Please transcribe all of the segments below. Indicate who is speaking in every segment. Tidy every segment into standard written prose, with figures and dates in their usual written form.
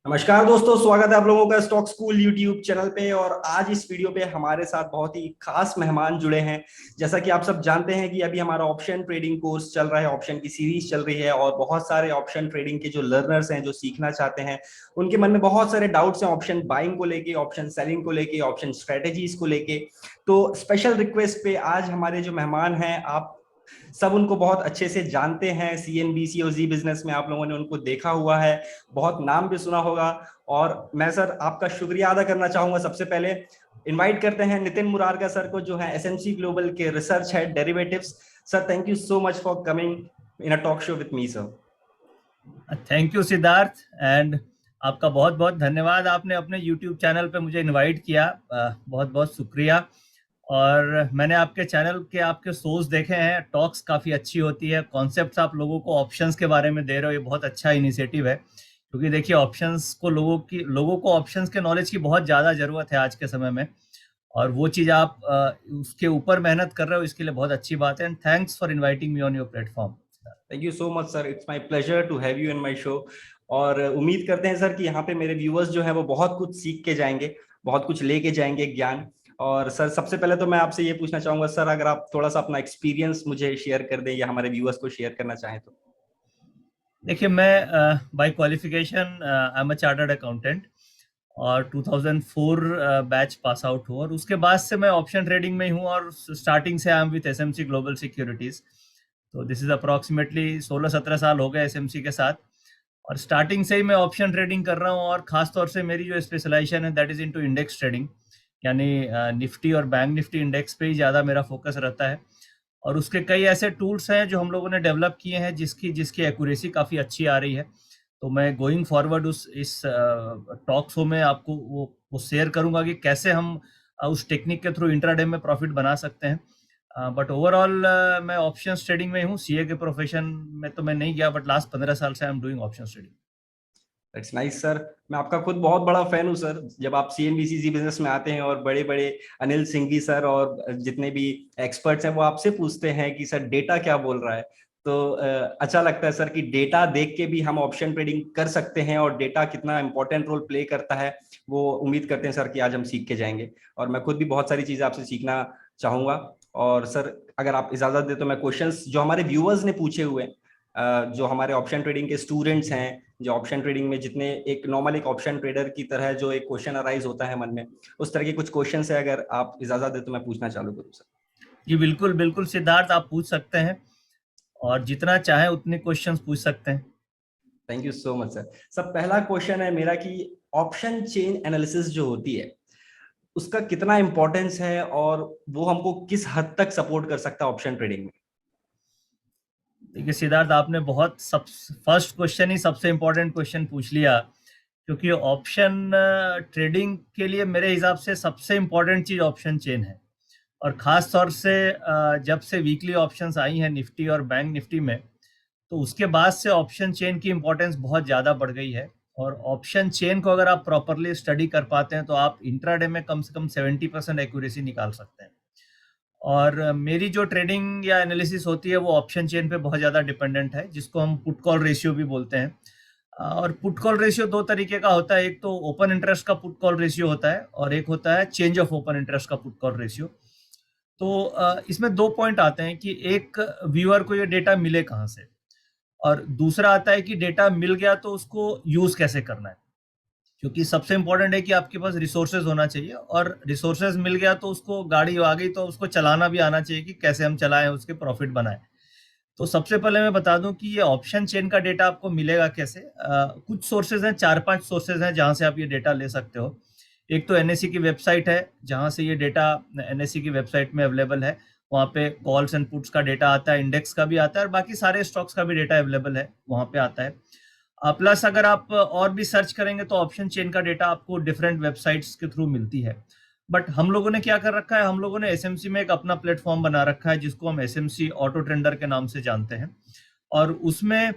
Speaker 1: नमस्कार दोस्तों, स्वागत है आप लोगों का स्टॉक स्कूल यूट्यूब चैनल पे। और आज इस वीडियो पे हमारे साथ बहुत ही खास मेहमान जुड़े हैं। जैसा कि आप सब जानते हैं कि अभी हमारा ऑप्शन ट्रेडिंग कोर्स चल रहा है, ऑप्शन की सीरीज चल रही है और बहुत सारे ऑप्शन ट्रेडिंग के जो लर्नर्स हैं, जो सीखना चाहते हैं, उनके मन में बहुत सारे डाउट्स हैं ऑप्शन बाइंग को लेके, ऑप्शन सेलिंग को लेके, ऑप्शन स्ट्रेटेजीज को लेके। तो स्पेशल रिक्वेस्ट पे आज हमारे जो मेहमान हैं, आप सब उनको बहुत अच्छे से जानते हैं। सीएनबीसी और जी बिजनेस में आप लोगों ने उनको देखा हुआ है, बहुत नाम भी सुना होगा। और मैं सर आपका शुक्रिया अदा करना चाहूंगा। सबसे पहले इनवाइट करते हैं नितिन मुरारका सर को, जो है एसएमसी ग्लोबल के research head derivatives. Sir, thank you so much for coming in a talk show with me sir.
Speaker 2: Thank you Siddharth and आपका बहुत बहुत धन्यवाद। आपने अपने YouTube चैनल पे मुझे इनवाइट किया, बहुत बहुत शुक्रिया। और मैंने आपके चैनल के आपके शोज देखे हैं, टॉक्स काफ़ी अच्छी होती है, कॉन्सेप्ट्स आप लोगों को ऑप्शंस के बारे में दे रहे हो, ये बहुत अच्छा इनिशिएटिव है। क्योंकि देखिए ऑप्शंस को लोगों को ऑप्शंस के नॉलेज की बहुत ज़्यादा ज़रूरत है आज के समय में। और वो चीज़ आप उसके ऊपर मेहनत कर रहे हो, इसके लिए बहुत अच्छी बात है। And thanks for inviting me on your platform.
Speaker 1: Thank you so much sir, it's my pleasure to have you in my show. और उम्मीद करते हैं सर कि यहाँ पे मेरे व्यूअर्स जो है वो बहुत कुछ सीख के जाएंगे, बहुत कुछ लेके जाएंगे ज्ञान। और सर, सबसे पहले तो मैं आपसे ये पूछना चाहूंगा सर, अगर आप थोड़ा सा अपना एक्सपीरियंस मुझे शेयर कर दें या हमारे व्यूअर्स को शेयर करना चाहें तो।
Speaker 2: देखिए, मैं by qualification I am a chartered accountant और 2004 बैच पास आउट हूँ। और उसके बाद से मैं ऑप्शन ट्रेडिंग में ही हूँ और स्टार्टिंग से I am with SMC global securities. तो दिस इज अप्रॉक्सीमेटली 16-17 साल हो गए एसएमसी के साथ। और स्टार्टिंग से ही मैं ऑप्शन ट्रेडिंग कर रहा हूँ और खास तौर से मेरी जो स्पेशलाइजेशन है that is into index trading. यानी निफ्टी और बैंक निफ्टी इंडेक्स पे ही ज़्यादा मेरा फोकस रहता है। और उसके कई ऐसे टूल्स हैं जो हम लोगों ने डेवलप किए हैं जिसकी जिसकी एक्यूरेसी काफ़ी अच्छी आ रही है। तो मैं गोइंग फॉरवर्ड उस इस टॉक शो में आपको वो शेयर करूंगा कि कैसे हम उस टेक्निक के थ्रू इंट्राडे में प्रॉफिट बना सकते हैं। बट ओवरऑल मैं ऑप्शंस ट्रेडिंग में हूँ। सीए के प्रोफेशन में तो मैं नहीं गया, बट लास्ट 15 साल से I am doing options trading.
Speaker 1: That's nice sir. मैं आपका खुद बहुत बड़ा फैन हूँ सर। जब आप सीएनबीसी बिजनेस में आते हैं और बड़े बड़े अनिल सिंघवी सर और जितने भी एक्सपर्ट्स हैं वो आपसे पूछते हैं कि सर डेटा क्या बोल रहा है, तो अच्छा लगता है सर कि डेटा देख के भी हम ऑप्शन ट्रेडिंग कर सकते हैं और डेटा कितना इंपॉर्टेंट रोल प्ले करता है वो उम्मीद करते हैं सर कि आज हम सीख के जाएंगे। और मैं खुद भी बहुत सारी चीजें आपसे सीखना चाहूंगा। और सर, अगर आप इजाजत दे तो मैं क्वेश्चंस जो हमारे व्यूअर्स ने पूछे हुए हैं, जो हमारे ऑप्शन ट्रेडिंग के स्टूडेंट्स हैं, जो ऑप्शन ट्रेडिंग में जितने एक नॉर्मल एक ऑप्शन ट्रेडर की तरह जो एक क्वेश्चन अराइज होता है मन में, उस तरह के कुछ क्वेश्चन है, अगर आप इजाजत दे तो मैं पूछना चालू करूँ सर।
Speaker 2: जी बिल्कुल बिल्कुल सिद्धार्थ, आप पूछ सकते हैं और जितना चाहे उतने क्वेश्चंस पूछ सकते हैं।
Speaker 1: Thank you so much sir. सब पहला क्वेश्चन है मेरा कि ऑप्शन चेन एनालिसिस जो होती है उसका कितना इंपॉर्टेंस है और वो हमको किस हद तक सपोर्ट कर सकता है ऑप्शन ट्रेडिंग में।
Speaker 2: देखिए सिद्धार्थ, आपने बहुत सब फर्स्ट क्वेश्चन ही सबसे इम्पोर्टेंट क्वेश्चन पूछ लिया। क्योंकि ऑप्शन ट्रेडिंग के लिए मेरे हिसाब से सबसे इम्पोर्टेंट चीज ऑप्शन चेन है। और खास तौर से जब से वीकली ऑप्शंस आई हैं निफ्टी और बैंक निफ्टी में, तो उसके बाद से ऑप्शन चेन की इम्पोर्टेंस बहुत ज़्यादा बढ़ गई है। और ऑप्शन चेन को अगर आप प्रॉपरली स्टडी कर पाते हैं तो आप इंट्राडे में कम से कम 70% एक्यूरेसी निकाल सकते हैं। और मेरी जो ट्रेडिंग या एनालिसिस होती है वो ऑप्शन चेन पे बहुत ज़्यादा डिपेंडेंट है, जिसको हम पुट कॉल रेशियो भी बोलते हैं। और पुट कॉल रेशियो दो तरीके का होता है, एक तो ओपन इंटरेस्ट का पुट कॉल रेशियो होता है और एक होता है चेंज ऑफ ओपन इंटरेस्ट का पुट कॉल रेशियो। तो इसमें दो पॉइंट आते हैं कि एक, व्यूअर को ये डेटा मिले कहाँ से, और दूसरा आता है कि डेटा मिल गया तो उसको यूज कैसे करना है। क्योंकि सबसे इंपॉर्टेंट है कि आपके पास रिसोर्सेज होना चाहिए, और रिसोर्सेज मिल गया तो उसको, गाड़ी आ गई तो उसको चलाना भी आना चाहिए कि कैसे हम चलाएं, उसके प्रॉफिट बनाएं। तो सबसे पहले मैं बता दूं कि ये ऑप्शन चेन का डेटा आपको मिलेगा कैसे। कुछ सोर्सेज हैं, 4-5 सोर्सेज हैं जहां से आप ये डेटा ले सकते हो। एक तो एनएससी की वेबसाइट है, जहां से ये डेटा एनएससी की वेबसाइट में अवेलेबल है। वहाँ पे कॉल्स एंड पुट्स का डेटा आता है, इंडेक्स का भी आता है और बाकी सारे स्टॉक्स का भी डेटा अवेलेबल है, वहाँ पे आता है। प्लस अगर आप और भी सर्च करेंगे तो ऑप्शन चेन का डेटा आपको डिफरेंट वेबसाइट्स के थ्रू मिलती है। बट हम लोगों ने क्या कर रखा है, हम लोगों ने एसएमसी में एक अपना प्लेटफॉर्म बना रखा है जिसको हम एसएमसी ऑटो ट्रेंडर के नाम से जानते हैं। और उसमें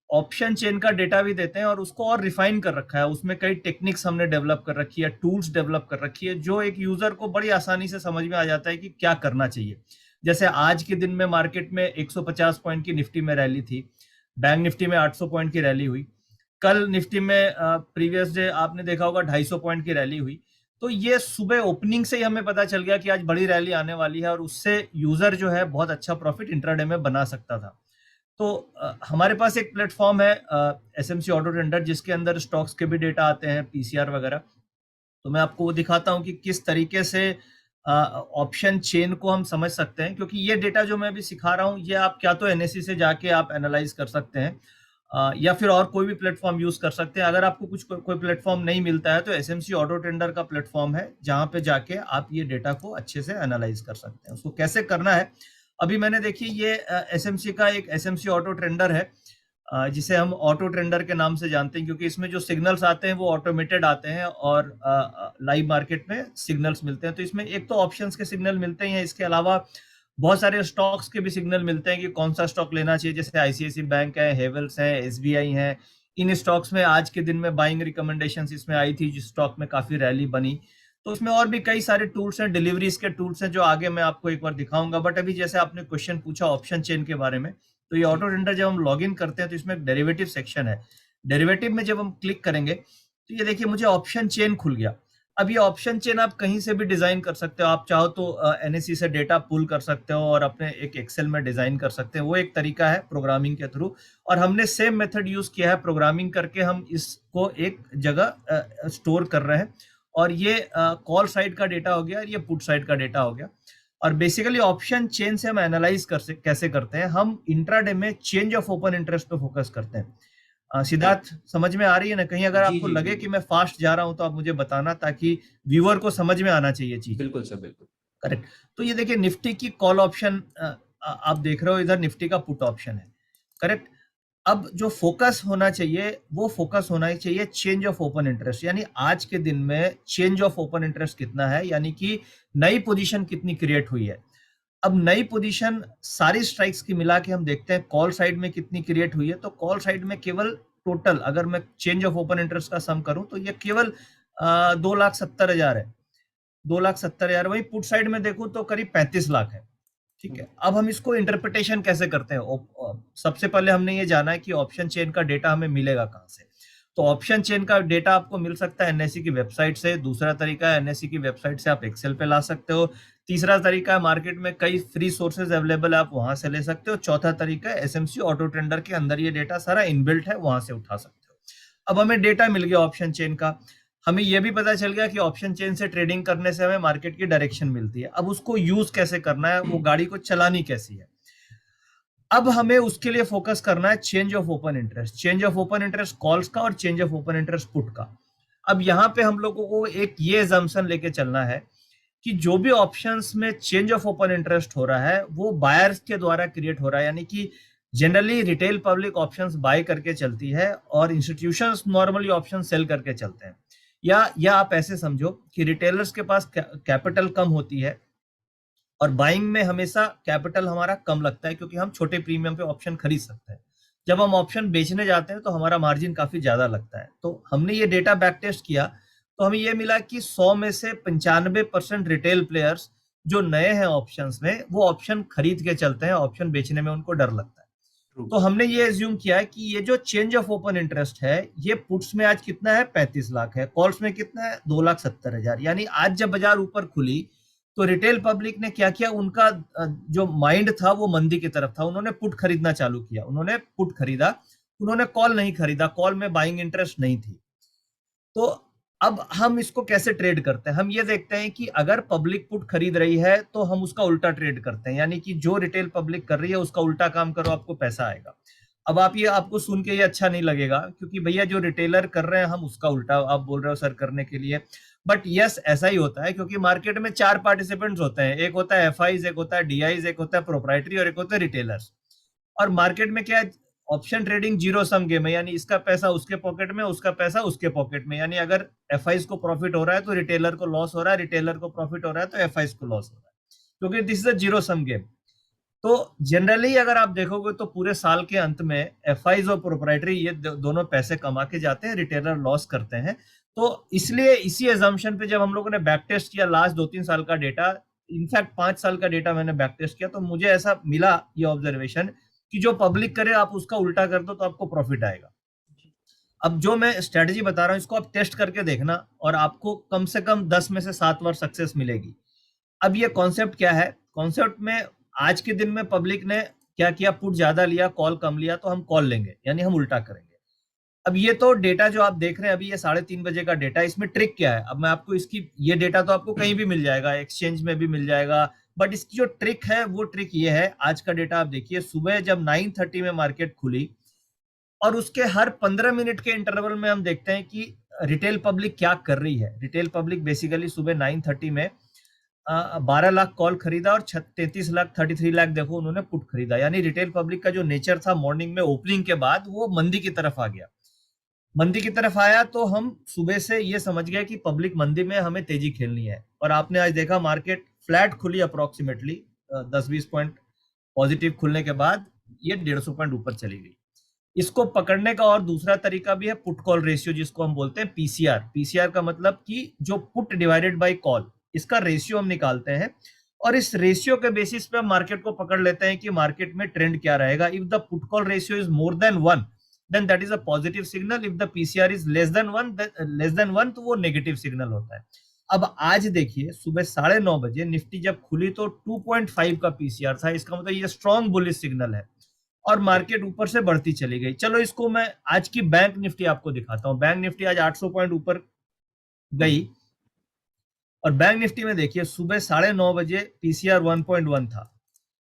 Speaker 2: ऑप्शन चेन का डेटा भी देते हैं और उसको और रिफाइन कर रखा है। उसमें कई टेक्निक्स हमने डेवलप कर रखी है, टूल्स डेवलप कर रखी है, जो एक यूजर को बड़ी आसानी से समझ में आ जाता है कि क्या करना चाहिए। जैसे आज के दिन में मार्केट में 150 पॉइंट की निफ्टी में रैली थी, बैंक निफ्टी में 800 पॉइंट की रैली हुई। कल निफ्टी में प्रीवियस डे आपने देखा होगा 250 पॉइंट की रैली हुई। तो ये सुबह ओपनिंग से ही हमें पता चल गया कि आज बड़ी रैली आने वाली है और उससे यूजर जो है बहुत अच्छा प्रॉफिट इंट्राडे में बना सकता था। तो हमारे पास एक प्लेटफॉर्म है एसएमसी ऑटो ट्रेडर, जिसके अंदर स्टॉक्स के भी डेटा आते हैं, पीसीआर वगैरह। तो मैं आपको वो दिखाता हूँ कि किस तरीके से ऑप्शन चेन को हम समझ सकते हैं, क्योंकि ये डेटा जो मैं अभी सिखा रहा हूँ ये आप क्या तो एनएससी से जाके आप एनालाइज कर सकते हैं, या फिर और कोई भी प्लेटफॉर्म यूज कर सकते हैं। अगर आपको कुछ कोई प्लेटफॉर्म नहीं मिलता है तो एसएमसी ऑटो ट्रेडर का प्लेटफॉर्म है, जहां पे जाके आप ये डेटा को अच्छे से एनालाइज कर सकते हैं। उसको कैसे करना है, अभी मैंने देखिए ये एसएमसी का एक एसएमसी ऑटो ट्रेडर है, जिसे हम ऑटो ट्रेंडर के नाम से जानते हैं, क्योंकि इसमें जो सिग्नल्स आते हैं वो ऑटोमेटेड आते हैं और लाइव मार्केट में सिग्नल्स मिलते हैं। तो इसमें एक तो ऑप्शंस के सिग्नल मिलते हैं, इसके अलावा बहुत सारे स्टॉक्स के भी सिग्नल मिलते हैं कि कौन सा स्टॉक लेना चाहिए, जैसे आईसीआईसी बैंक है, हेवल्स है, एसबीआई है। इन स्टॉक्स में आज के दिन में बाइंग रिकमेंडेशंस इसमें आई थी, जिस स्टॉक में काफी रैली बनी। तो उसमें और भी कई सारे टूल्स हैं, डिलीवरीज के टूल्स हैं, जो आगे मैं आपको एक बार दिखाऊंगा। बट अभी जैसे आपने क्वेश्चन पूछा ऑप्शन चेन के बारे में, तो ये ऑटो टेंडर जब हम लॉग इन करते हैं तो इसमें एक डेरिवेटिव सेक्शन है। डेरिवेटिव में जब हम क्लिक करेंगे तो ये देखिए मुझे ऑप्शन चेन खुल गया। अब ये ऑप्शन चेन आप कहीं से भी डिजाइन कर सकते हो, आप चाहो तो एनएससी से डेटा पुल कर सकते हो और अपने एक एक्सेल में डिजाइन कर सकते हैं, वो एक तरीका है प्रोग्रामिंग के थ्रू। और हमने सेम मेथड यूज किया है, प्रोग्रामिंग करके हम इसको एक जगह स्टोर कर रहे हैं। और ये कॉल साइड का डेटा हो गया और ये पुट साइड का डेटा हो गया। और बेसिकली ऑप्शन चेन से हम एनालाइज कैसे करते हैं, हम इंट्राडे में चेंज ऑफ ओपन इंटरेस्ट पे फोकस करते हैं। सिद्धार्थ, समझ में आ रही है ना? कहीं अगर
Speaker 1: जी
Speaker 2: आपको
Speaker 1: जी
Speaker 2: लगे
Speaker 1: जी
Speaker 2: कि मैं फास्ट जा रहा हूं तो आप मुझे बताना, ताकि व्यूअर को समझ में आना चाहिए चीज।
Speaker 1: बिल्कुल सर, बिल्कुल।
Speaker 2: करेक्ट। तो ये देखिए निफ्टी की कॉल ऑप्शन आप देख रहे हो, इधर निफ्टी का पुट ऑप्शन है। करेक्ट। अब जो फोकस होना चाहिए वो फोकस होना ही चाहिए चेंज ऑफ ओपन इंटरेस्ट, यानी आज के दिन में चेंज ऑफ ओपन इंटरेस्ट कितना है, यानी कि नई पोजीशन कितनी क्रिएट हुई है। अब नई पोजीशन सारी स्ट्राइक्स की मिला के हम देखते हैं कॉल साइड में कितनी क्रिएट हुई है। तो कॉल साइड में केवल टोटल, अगर मैं चेंज ऑफ ओपन इंटरेस्ट का सम करूं तो ये केवल 2,70,000 है। 2,70,000। वही पुट साइड में देखूं तो करीब 35 लाख है। ठीक है। अब हम इसको इंटरप्रिटेशन कैसे करते हैं? सबसे पहले हमने ये जाना है कि ऑप्शन चेन का डेटा हमें मिलेगा कहां से। तो ऑप्शन चेन का डेटा आपको मिल सकता है एनएससी की वेबसाइट से। दूसरा तरीका है एनएससी की वेबसाइट से आप एक्सेल पे ला सकते हो। तीसरा तरीका है मार्केट में कई फ्री सोर्सेज अवेलेबल है, आप वहां से ले सकते हो। चौथा तरीका है एसएमसी ऑटो ट्रेडर के अंदर ये डेटा सारा इनबिल्ट है, वहां से उठा सकते हो। अब हमें डेटा मिल गया ऑप्शन चेन का, हमें यह भी पता चल गया कि ऑप्शन चेन से ट्रेडिंग करने से हमें मार्केट की डायरेक्शन मिलती है। अब उसको यूज कैसे करना है, वो गाड़ी को चलानी कैसी है, अब हमें उसके लिए फोकस करना है change of open interest. Change of open interest calls का और change of open interest put का। अब यहां पे हम लोगों को एक ये एजम्पशन लेके चलना है कि जो भी ऑप्शंस में चेंज ऑफ ओपन इंटरेस्ट हो रहा है वो बायर्स के द्वारा क्रिएट हो रहा है, यानी कि generally retail public options buy करके चलती है और इंस्टीट्यूशंस नॉर्मली ऑप्शन सेल करके चलते हैं। या आप ऐसे समझो कि रिटेलर्स के पास कैपिटल कम होती है और बाइंग में हमेशा कैपिटल हमारा कम लगता है, क्योंकि हम छोटे प्रीमियम पे ऑप्शन खरीद सकते हैं। जब हम ऑप्शन बेचने जाते हैं तो हमारा मार्जिन काफी ज्यादा लगता है। तो हमने ये डेटा बैक टेस्ट किया तो हमें ये मिला कि 100 में से 95% रिटेल प्लेयर्स जो नए हैं ऑप्शंस में, वो ऑप्शन खरीद के चलते हैं, ऑप्शन बेचने में उनको डर लगता है। तो हमने ये एज्यूम किया है कि ये जो चेंज ऑफ ओपन इंटरेस्ट है ये पुट्स में आज कितना है, 35 लाख है, कॉल्स में कितना है, 2,70,000। यानी आज जब बाजार ऊपर खुली तो रिटेल पब्लिक ने क्या किया, उनका जो माइंड था वो मंदी की तरफ था, उन्होंने पुट खरीदना चालू किया, उन्होंने पुट खरीदा, उन्होंने कॉल नहीं खरीदा, कॉल में बाइंग इंटरेस्ट नहीं थी। तो अब हम इसको कैसे ट्रेड करते हैं, हम ये देखते हैं कि अगर पब्लिक पुट खरीद रही है तो हम उसका उल्टा ट्रेड करते हैं, यानी कि जो रिटेल पब्लिक कर रही है उसका उल्टा काम करो, आपको पैसा आएगा। अब आप ये, आपको सुन के ये अच्छा नहीं लगेगा क्योंकि भैया जो रिटेलर कर रहे हैं हम उसका उल्टा आप बोल रहे हो सर करने के लिए। बट यस, ऐसा ही होता है क्योंकि मार्केट में 4 पार्टिसिपेंट्स होते हैं, एक होता है एफआईज, एक होता है डीआईज, एक होता है प्रोप्राइटरी और एक होता है रिटेलर्स। और मार्केट में क्या है, option trading zero sum game है, यानी इसका पैसा उसके पॉकेट में, उसका पैसा उसके पॉकेट में। यानी अगर एफआईज को प्रॉफिट हो रहा है तो रिटेलर को लॉस हो रहा है, रिटेलर को प्रॉफिट हो रहा है तो एफआईज को लॉस हो रहा है, क्योंकि this is a zero sum game. तो जनरली अगर आप देखोगे तो पूरे साल के अंत में एफआईज और प्रोप्राइटरी ये दोनों पैसे कमा के जाते हैं, रिटेलर लॉस करते हैं। तो इसलिए इसी एजम्पशन पे जब हम लोगों ने बैक टेस्ट किया लास्ट 2-3 साल का डेटा, इनफैक्ट 5 साल का डेटा मैंने बैक टेस्ट किया, तो मुझे ऐसा मिला ये ऑब्जर्वेशन कि जो पब्लिक करे आप उसका उल्टा कर दो तो आपको प्रॉफिट आएगा। अब जो मैं स्ट्रेटजी बता रहा हूँ इसको आप टेस्ट करके देखना और आपको कम से कम 10 में से 7 बार सक्सेस मिलेगी। अब ये कॉन्सेप्ट क्या है, कॉन्सेप्ट में आज के दिन में पब्लिक ने क्या किया, पुट ज्यादा लिया कॉल कम लिया, तो हम कॉल लेंगे, यानी हम उल्टा करेंगे। अब ये तो डेटा जो आप देख रहे हैं अभी, ये 3:30 बजे का डेटा, इसमें ट्रिक क्या है, अब मैं आपको इसकी, ये डेटा तो आपको कहीं भी मिल जाएगा, एक्सचेंज में भी मिल जाएगा, बट इसकी जो ट्रिक है वो ट्रिक ये है, आज का डेटा आप देखिए, सुबह जब 9:30 में मार्केट खुली और उसके हर 15 मिनट के इंटरवल में हम देखते हैं कि रिटेल पब्लिक क्या कर रही है। रिटेल पब्लिक बेसिकली सुबह 9:30 में 12 लाख कॉल खरीदा और 33 लाख 33 लाख देखो उन्होंने पुट खरीदा, यानी रिटेल पब्लिक का जो नेचर था मॉर्निंग में ओपनिंग के बाद वो मंदी की तरफ आ गया। मंदी की तरफ आया तो हम सुबह से ये समझ गए कि पब्लिक मंदी में, हमें तेजी खेलनी है, और आपने आज देखा मार्केट फ्लैट खुली अप्रोक्सीमेटली 10-20 पॉइंट पॉजिटिव खुलने के बाद ये 150 पॉइंट ऊपर चली गई। इसको पकड़ने का और दूसरा तरीका भी है पुट कॉल रेशियो, जिसको हम बोलते हैं पीसीआर। पीसीआर का मतलब कि जो पुट डिवाइडेड बाय कॉल, इसका रेशियो हम निकालते हैं और इस रेशियो के बेसिस पे हम मार्केट को पकड़ लेते हैं कि मार्केट में ट्रेंड क्या रहेगा। If the put call ratio is more than 1 then that is a positive signal, if the PCR is less than 1 तो वो नेगेटिव सिग्नल होता है। अब आज देखिए सुबह 9:30 बजे निफ्टी जब खुली तो 2.5 का पीसीआर था, इसका मतलब ये स्ट्रॉन्ग बुलिश सिग्नल है और मार्केट ऊपर से बढ़ती चली गई। चलो इसको मैं आज की बैंक निफ्टी आपको दिखाता हूं। बैंक निफ्टी आज 800 पॉइंट ऊपर गई और बैंक निफ्टी में देखिए सुबह 9:30 बजे पीसीआर 1.1 था,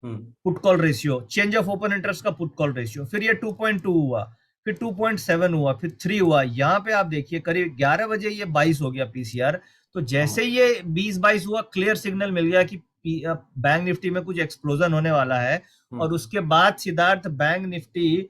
Speaker 2: put call ratio, change of open interest का पुट कॉल रेशियो, फिर ये 2.2 हुआ, फिर 2.7 हुआ, फिर 3 हुआ। यहाँ पे आप देखिए करीब 11 बजे ये 22 हो गया पीसीआर। तो जैसे ये 20-22 हुआ, क्लियर सिग्नल मिल गया कि बैंक निफ्टी में कुछ एक्सप्लोजन होने वाला है। और उसके बाद सिद्धार्थ बैंक निफ्टी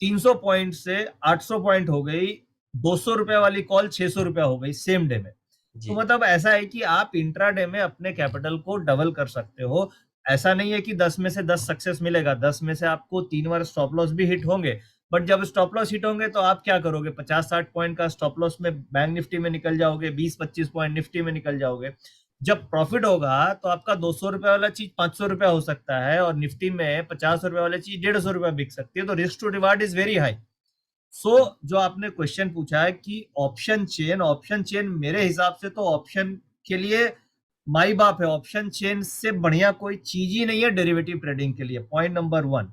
Speaker 2: 300 पॉइंट से 800 पॉइंट हो गई, 200 रुपए वाली कॉल 600 रुपया हो गई सेम डे में। तो मतलब ऐसा है कि आप इंट्राडे में अपने कैपिटल को डबल कर सकते हो। ऐसा नहीं है कि 10 में से 10 सक्सेस मिलेगा, 10 में से आपको 3 बार स्टॉप लॉस भी हिट होंगे, बट जब स्टॉप लॉस हिट होंगे तो आप क्या करोगे, 50-60 पॉइंट का स्टॉप लॉस में बैंक निफ्टी में निकल जाओगे, 20-25 पॉइंट निफ्टी में निकल जाओगे। जब प्रॉफिट होगा तो आपका 200 रुपए वाला चीज 500 रुपया हो सकता है और निफ्टी में 50 रुपए वाली चीज 150 रुपया बिक सकती है। तो risk to reward is very high. So जो आपने क्वेश्चन पूछा है कि ऑप्शन चेन, ऑप्शन चेन मेरे हिसाब से तो ऑप्शन के लिए माई बाप है। ऑप्शन चेन से बढ़िया कोई चीज ही नहीं है डेरिवेटिव ट्रेडिंग के लिए, पॉइंट नंबर 1।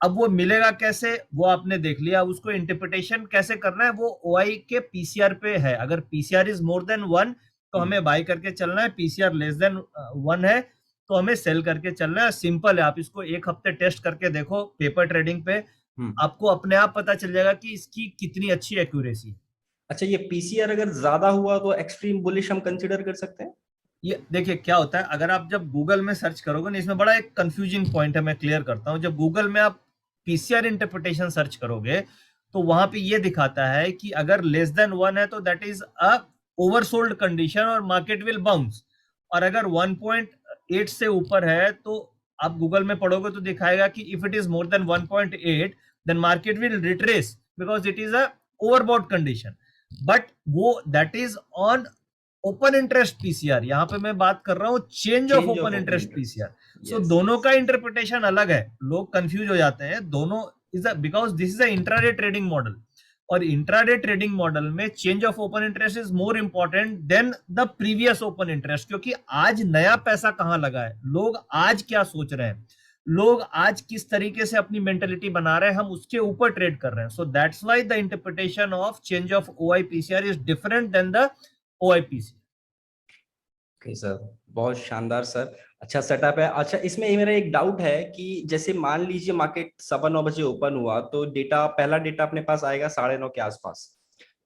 Speaker 2: अब वो मिलेगा कैसे वो आपने देख लिया, उसको इंटरप्रिटेशन कैसे करना है वो ओआई के पीसीआर पे है। अगर पीसीआर इज मोर देन 1 तो हमें बाय करके चलना है, पीसीआर लेस देन 1 है तो हमें सेल करके चलना है। सिंपल है, आप इसको एक हफ्ते टेस्ट करके देखो पेपर ट्रेडिंग पे, आपको अपने आप पता चल जाएगा कि इसकी कितनी अच्छी एक्यूरेसी है।
Speaker 1: अच्छा, ये पीसीआर अगर ज्यादा हुआ तो एक्सट्रीम बुलिश हम कंसिडर कर सकते हैं?
Speaker 2: ये देखिए क्या होता है, अगर आप जब गूगल में सर्च करोगे ना, इसमें बड़ा एक कंफ्यूजिंग पॉइंट है, मैं क्लियर करता हूं। जब गूगल में आप पीसीआर इंटरप्रिटेशन सर्च करोगे तो वहां पे ये दिखाता है कि अगर लेस देन 1 है तो that is a oversold condition और मार्केट विल बाउंस, और अगर 1.8 से ऊपर है तो आप गूगल में पढ़ोगे तो दिखाएगा कि if it is more than 1.8 than market will retrace because it is a overbought condition. But वो that is on open interest PCR, यहाँ पे मैं बात कर रहा हूँ change of open interest PCR. So दोनों का इंटरप्रिटेशन अलग है, लोग कंफ्यूज हो जाते हैं दोनों। Is because this is a intraday trading model, और इंट्राडे ट्रेडिंग मॉडल में change of open interest is more important than the previous open interest, क्योंकि आज नया पैसा कहाँ लगा है, लोग आज क्या सोच रहे हैं, लोग आज किस तरीके से अपनी मेंटेलिटी बना रहे हैं, हम उसके ऊपर ट्रेड कर रहे हैं। So that's why the interpretation of change of OI PCR is different than the OIPC.
Speaker 1: Okay sir, बहुत शानदार सर, अच्छा सेटअप है। अच्छा, इसमें मेरा एक डाउट है कि जैसे मान लीजिए मार्केट 9:15 बजे ओपन हुआ तो डेटा, पहला डेटा अपने पास आएगा 9:30 के आसपास,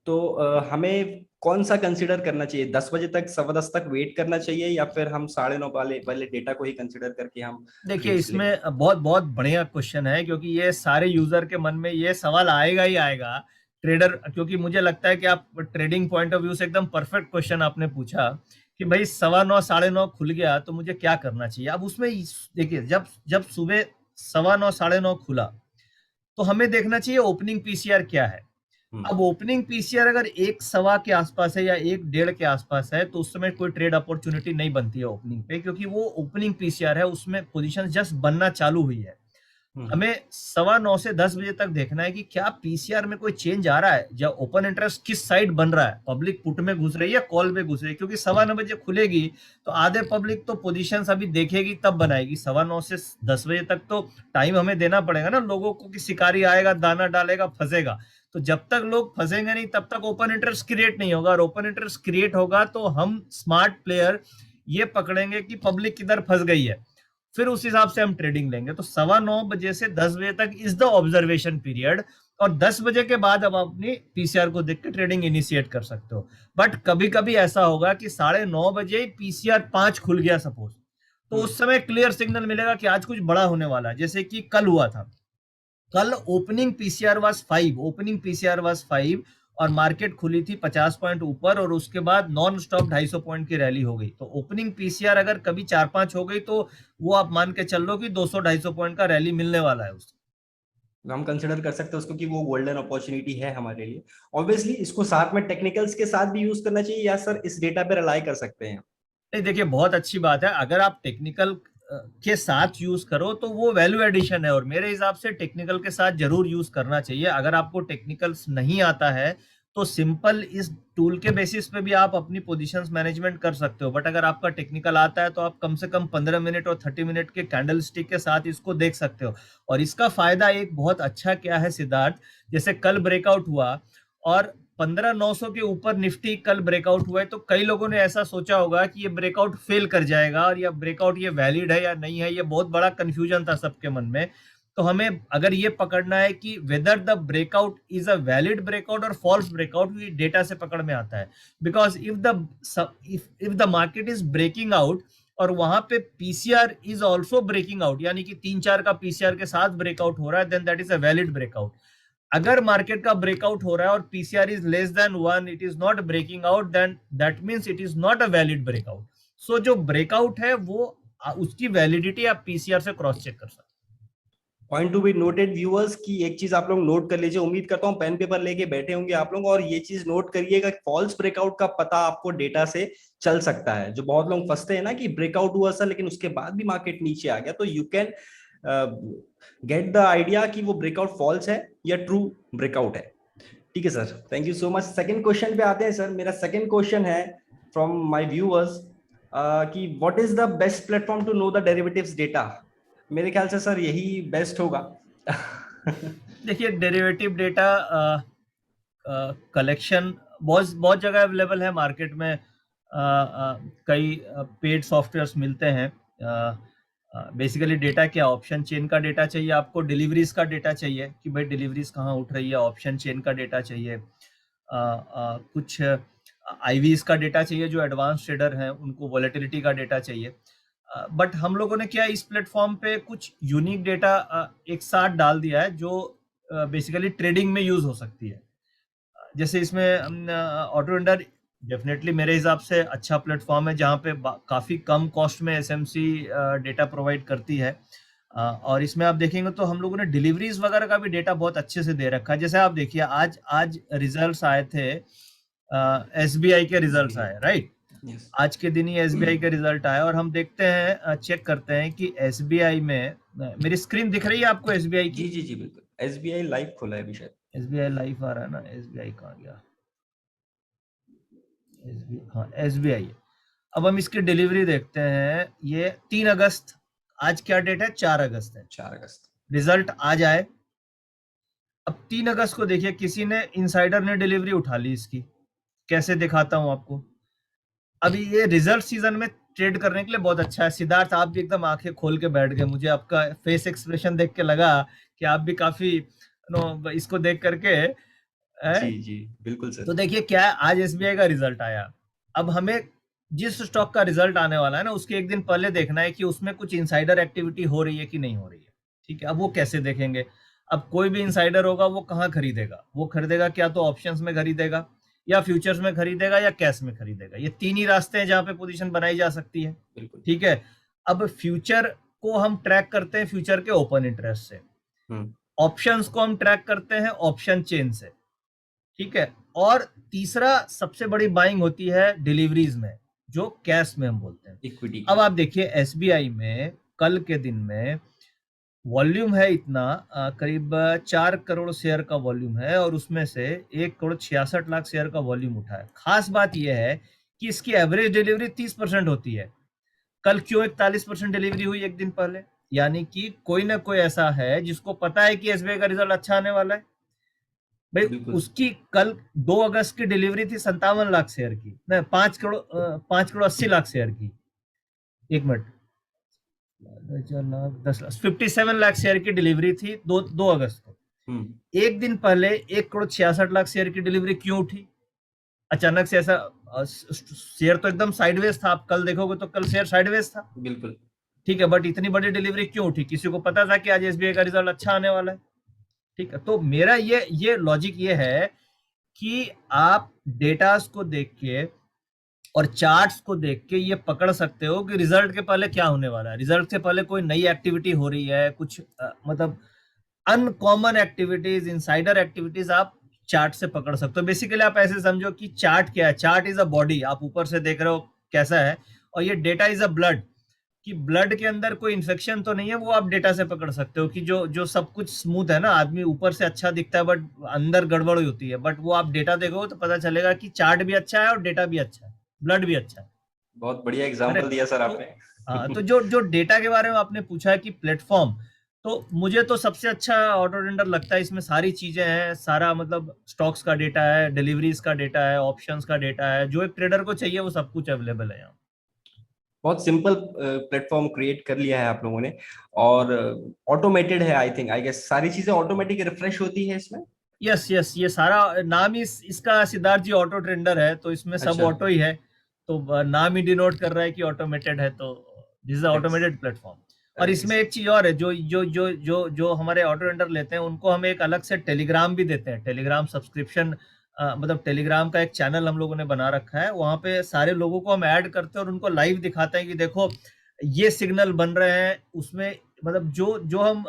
Speaker 1: तो हमें कौन सा कंसिडर करना चाहिए, 10 बजे तक, 10:15 तक वेट करना चाहिए या फिर हम 9:30 वाले पहले डेटा को ही कंसिडर करके हम
Speaker 2: देखिए
Speaker 1: ट्रेड्स लें?
Speaker 2: इसमें बहुत बहुत बढ़िया क्वेश्चन है, क्योंकि ये सारे यूजर के मन में ये सवाल आएगा ही आएगा, ट्रेडर, क्योंकि मुझे लगता है कि आप ट्रेडिंग पॉइंट ऑफ व्यू से एकदम परफेक्ट क्वेश्चन आपने पूछा कि भाई 9:15 9:30 खुल गया तो मुझे क्या करना चाहिए। अब उसमें देखिए जब जब सुबह 9:15 9:30 खुला तो हमें देखना चाहिए ओपनिंग पीसीआर क्या है। अब ओपनिंग पीसीआर अगर 1 सवा के आसपास है या 1 डेढ़ के आसपास है तो उस समय कोई ट्रेड अपॉर्चुनिटी नहीं बनती है ओपनिंग पे, क्योंकि वो ओपनिंग पीसीआर है, उसमें पोजीशन जस्ट बनना चालू हुई है। हमें 9:15 से 10 बजे तक देखना है कि क्या पीसीआर में कोई चेंज आ रहा है, या ओपन इंटरेस्ट किस साइड बन रहा है, पब्लिक पुट में घुस रही है कॉल में घुस रही है। क्योंकि 9:15 खुलेगी तो आधे पब्लिक तो पोजीशंस अभी देखेगी तब बनाएगी। 9:15 से 10 बजे तक तो टाइम हमें देना पड़ेगा ना लोगों को, कि शिकारी आएगा, दाना डालेगा, फंसेगा। तो जब तक लोग फंसेंगे नहीं तब तक ओपन इंटरेस्ट क्रिएट नहीं होगा, और ओपन इंटरेस्ट क्रिएट होगा तो हम स्मार्ट प्लेयर ये पकड़ेंगे कि पब्लिक किधर फंस गई है, फिर उस हिसाब से हम ट्रेडिंग लेंगे। तो 9:15 से 10 बजे तक इज द ऑब्जर्वेशन पीरियड, और 10 बजे के बाद अब अपनी पीसीआर को देख के ट्रेडिंग इनिशिएट कर सकते हो। बट कभी कभी ऐसा होगा कि 9:30 बजे पीसीआर 5 खुल गया सपोज, तो उस समय क्लियर सिग्नल मिलेगा कि आज कुछ बड़ा होने वाला है। जैसे कि कल हुआ था, कल opening PCR was 5, opening PCR was 5, और मार्केट खुली थी 50 पॉइंट ऊपर, और उसके बाद नॉन स्टॉप 250 पॉइंट की रैली हो गई। तो ओपनिंग पीसीआर अगर कभी 4-5 हो गई तो वो आप मान के चल लो कि 200-250 पॉइंट का रैली मिलने वाला है उसको।
Speaker 1: हम कंसिडर कर सकते हैं उसको कि वो गोल्डन अपॉर्चुनिटी है हमारे लिए। ऑब्वियसली इसको साथ में टेक्निकल्स के साथ भी यूज करना चाहिए, या सर इस डेटा पे रिलाई कर सकते हैं?
Speaker 2: नहीं, देखिए बहुत अच्छी बात है, अगर आप टेक्निकल के साथ यूज करो तो वो वैल्यू एडिशन है, और मेरे हिसाब से टेक्निकल के साथ जरूर यूज करना चाहिए। अगर आपको टेक्निकल्स नहीं आता है तो सिंपल इस टूल के बेसिस पे भी आप अपनी पोजीशंस मैनेजमेंट कर सकते हो। बट अगर आपका टेक्निकल आता है तो आप कम से कम 15 मिनट और 30 मिनट के कैंडल स्टिक के साथ इसको देख सकते हो। और इसका फायदा एक बहुत अच्छा क्या है सिद्धार्थ, जैसे कल ब्रेकआउट हुआ और 15,900 के ऊपर निफ्टी कल ब्रेकआउट हुआ है, तो कई लोगों ने ऐसा सोचा होगा कि ये ब्रेकआउट फेल कर जाएगा, और ये ब्रेकआउट ये वैलिड है या नहीं है, ये बहुत बड़ा कंफ्यूजन था सबके मन में। तो हमें अगर ये पकड़ना है कि whether the breakout is a valid breakout और फॉल्स ब्रेकआउट, ये डेटा से पकड़ में आता है। Because if the market is breaking out और वहां पे PCR is also breaking out, यानी कि 3-4 का पीसीआर के साथ ब्रेकआउट हो रहा है, then that is a valid breakout. अगर मार्केट का ब्रेकआउट हो रहा है और PCR is less than 1, it is not breaking out, then that means it is not a valid breakout. So जो ब्रेकआउट है वो उसकी वैलिडिटी आप पीसीआर से क्रॉस चेक कर सकते हैं।
Speaker 1: Point to be noted viewers की एक चीज आप लोग नोट कर लीजिए। उम्मीद करता हूँ पेन पेपर लेके बैठे होंगे आप लोग, और ये चीज नोट करिएगा, फॉल्स ब्रेकआउट का पता आपको डेटा से चल सकता है। जो बहुत लोग फंसते हैं ना कि ब्रेकआउट हुआ सर लेकिन उसके बाद भी मार्केट नीचे आ गया, तो you can get the idea कि वो ब्रेकआउट फॉल्स है या ट्रू ब्रेकआउट है। ठीक है sir, thank you so much. Second question पे आते हैं सर। मेरा सेकंड क्वेश्चन है फ्रॉम माय व्यूअर्स कि what is the best platform to know the derivatives data? मेरे ख्याल से सर यही बेस्ट होगा।
Speaker 2: देखिए डेरिवेटिव डेटा कलेक्शन बहुत बहुत जगह अवेलेबल है मार्केट में। कई पेड सॉफ्टवेयर्स मिलते हैं। बेसिकली डेटा क्या, ऑप्शन चेन का डेटा चाहिए आपको, डिलीवरीज का डेटा चाहिए कि भाई डिलीवरीज कहाँ उठ रही है, ऑप्शन चेन का डेटा चाहिए, कुछ आईवीज का डेटा चाहिए, जो एडवांस ट्रेडर हैं उनको वॉलेटिलिटी का डेटा चाहिए। बट हम लोगों ने क्या इस प्लेटफॉर्म पे कुछ यूनिक डेटा एक साथ डाल दिया है जो बेसिकली ट्रेडिंग में यूज हो सकती है। जैसे इसमें ऑटो वेंडर डेफिनेटली मेरे हिसाब से अच्छा प्लेटफॉर्म है, जहाँ पे काफी कम कॉस्ट में एसएमसी डेटा प्रोवाइड करती है। और इसमें आप देखेंगे तो हम लोगों ने डिलीवरीज वगैरह का भी डेटा बहुत अच्छे से दे रखा है। जैसे आप देखिए आज आज रिजल्ट्स आए थे, एसबीआई के रिजल्ट्स आए, राइट?
Speaker 1: यस
Speaker 2: आज के दिन ही एसबीआई का रिजल्ट आया, और हम देखते हैं चेक करते हैं कि एसबीआई में मेरी स्क्रीन दिख रही है आपको एसबीआई
Speaker 1: जी
Speaker 2: की?
Speaker 1: जी जी बिल्कुल, एसबीआई लाइव खोला है अभी शायद।
Speaker 2: एसबीआई लाइव आ रहा है ना? एसबीआई कहाँ गया? एसबीआई, हाँ एसबीआई है। अब हम इसकी डिलीवरी देखते हैं। ये 3 अगस्त, आज क्या डेट है? 4 अगस्त है।
Speaker 1: 4 अगस्त।
Speaker 2: रिजल्ट आज आए। अब 3 अगस्त को देखिए किसी ने, इनसाइडर ने डिलीवरी उठा ली इसकी। कैसे दिखाता हूं आपको। अभी ये रिजल्ट सीजन में ट्रेड करने के लिए बहुत अच्छा है। सिद्धार्थ आप भी एकदम आंखें खोल के बैठ गए, मुझे आपका फेस एक्सप्रेशन देख के लगा कि आप भी काफी इसको देख करके
Speaker 1: जी जी बिल्कुल
Speaker 2: तो
Speaker 1: सर।
Speaker 2: देखिए क्या है, आज एसबीआई का रिजल्ट आया। अब हमें जिस स्टॉक का रिजल्ट आने वाला है ना, उसके एक दिन पहले देखना है कि उसमें कुछ इनसाइडर एक्टिविटी हो रही है कि नहीं हो रही है। ठीक है, अब वो कैसे देखेंगे? अब कोई भी इनसाइडर होगा वो कहाँ खरीदेगा? वो खरीदेगा क्या तो ऑप्शंस में खरीदेगा, या फ्यूचर्स में खरीदेगा, या कैश में खरीदेगा। ये 3 ही रास्ते हैं जहां पे पोजीशन बनाई जा सकती है।
Speaker 1: बिल्कुल।
Speaker 2: ठीक है, अब फ्यूचर को हम ट्रैक करते हैं फ्यूचर के ओपन इंटरेस्ट से,
Speaker 1: हम्म।
Speaker 2: ऑप्शंस को हम ट्रैक करते हैं ऑप्शन चेन से। ठीक है, और तीसरा सबसे बड़ी बाइंग होती है डिलीवरीज में, जो कैश में हम बोलते हैं।
Speaker 1: इक्विटी
Speaker 2: अब
Speaker 1: की।
Speaker 2: आप देखिए एसबीआई में कल के दिन में वॉल्यूम है इतना, करीब 4 करोड़ शेयर का वॉल्यूम है, और उसमें से 1 करोड़ 66 लाख शेयर का वॉल्यूम उठा है। खास बात यह है कि इसकी एवरेज डिलीवरी 30% होती है। कल क्यों 41% डिलीवरी हुई एक दिन पहले? यानी कि कोई ना कोई ऐसा है जिसको पता है कि एसबीआई का रिजल्ट अच्छा आने वाला है। भाई
Speaker 1: बिल्कुल।
Speaker 2: उसकी कल 2 अगस्त की डिलीवरी थी 57 लाख शेयर की, नहीं 5 करोड़ 80 लाख शेयर की। एक मिनट, 10 लाख 57 लाख शेयर की डिलीवरी थी 2 अगस्त को। एक दिन पहले 1 करोड़ 66 लाख शेयर की डिलीवरी क्यों उठी अचानक से? ऐसा शेयर तो एकदम साइडवेज था, आप कल देखोगे तो कल शेयर साइडवेज था।
Speaker 1: बिल्कुल।
Speaker 2: ठीक है, बट इतनी बड़ी डिलीवरी क्यों उठी? किसी को पता था कि आज एसबीआई का रिजल्ट अच्छा आने वाला है। ठीक है, तो मेरा ये लॉजिक ये है कि आप डेटास को देख के और चार्ट्स को देख के ये पकड़ सकते हो कि रिजल्ट के पहले क्या होने वाला है। रिजल्ट से पहले कोई नई एक्टिविटी हो रही है, कुछ मतलब अनकॉमन एक्टिविटीज, इनसाइडर एक्टिविटीज आप चार्ट से पकड़ सकते हो। बेसिकली आप ऐसे समझो कि चार्ट क्या है? चार्ट इज अ बॉडी, आप ऊपर से देख रहे हो कैसा है, और ये डेटा इज अ ब्लड, कि ब्लड के अंदर कोई इन्फेक्शन तो नहीं है, वो आप डेटा से पकड़ सकते हो कि जो जो सब कुछ स्मूथ है ना, आदमी ऊपर से अच्छा दिखता है बट अंदर गड़बड़ होती है, बट वो आप डेटा देखोगे तो पता चलेगा कि चार्ट भी अच्छा है और डेटा भी अच्छा है, ब्लड भी अच्छा है।
Speaker 1: बहुत बढ़िया एग्जांपल
Speaker 2: करेक्ट।
Speaker 1: दिया सर
Speaker 2: तो
Speaker 1: आपने।
Speaker 2: तो जो जो डेटा के बारे में आपने पूछा है कि प्लेटफॉर्म, तो मुझे तो सबसे अच्छा ऑटो टेंडर लगता है। इसमें सारी चीजें हैं, सारा मतलब स्टॉक्स का डेटा है, डिलीवरीज का डेटा है, ऑप्शंस का डेटा है, जो एक ट्रेडर को चाहिए वो सब कुछ अवेलेबल है यहाँ।
Speaker 1: बहुत सिंपल प्लेटफॉर्म क्रिएट कर लिया है आप लोगों ने, और ऑटोमेटेड है। आई थिंक, आई गेस सारी चीजें ऑटोमेटिक रिफ्रेश होती है इसमें।
Speaker 2: यस यस, ये सारा नाम ही इसका सिद्धार्थ जी ऑटो ट्रेंडर है, तो इसमें सब
Speaker 1: अच्छा।
Speaker 2: ऑटो ही है। तो नाम ही डिनोट कर रहा है कि ऑटोमेटेड है, तो this is
Speaker 1: x
Speaker 2: automated platform. और इसमें एक चीज और है, जो हमारे ऑटो ट्रेंडर लेते हैं उनको हम एक अलग से टेलीग्राम भी देते हैं, टेलीग्राम सब्सक्रिप्शन। मतलब टेलीग्राम का एक चैनल हम लोगों ने बना रखा है, वहां पे सारे लोगों को हम ऐड करते हैं और उनको लाइव दिखाते हैं कि देखो ये सिग्नल बन रहे हैं उसमें। मतलब जो जो हम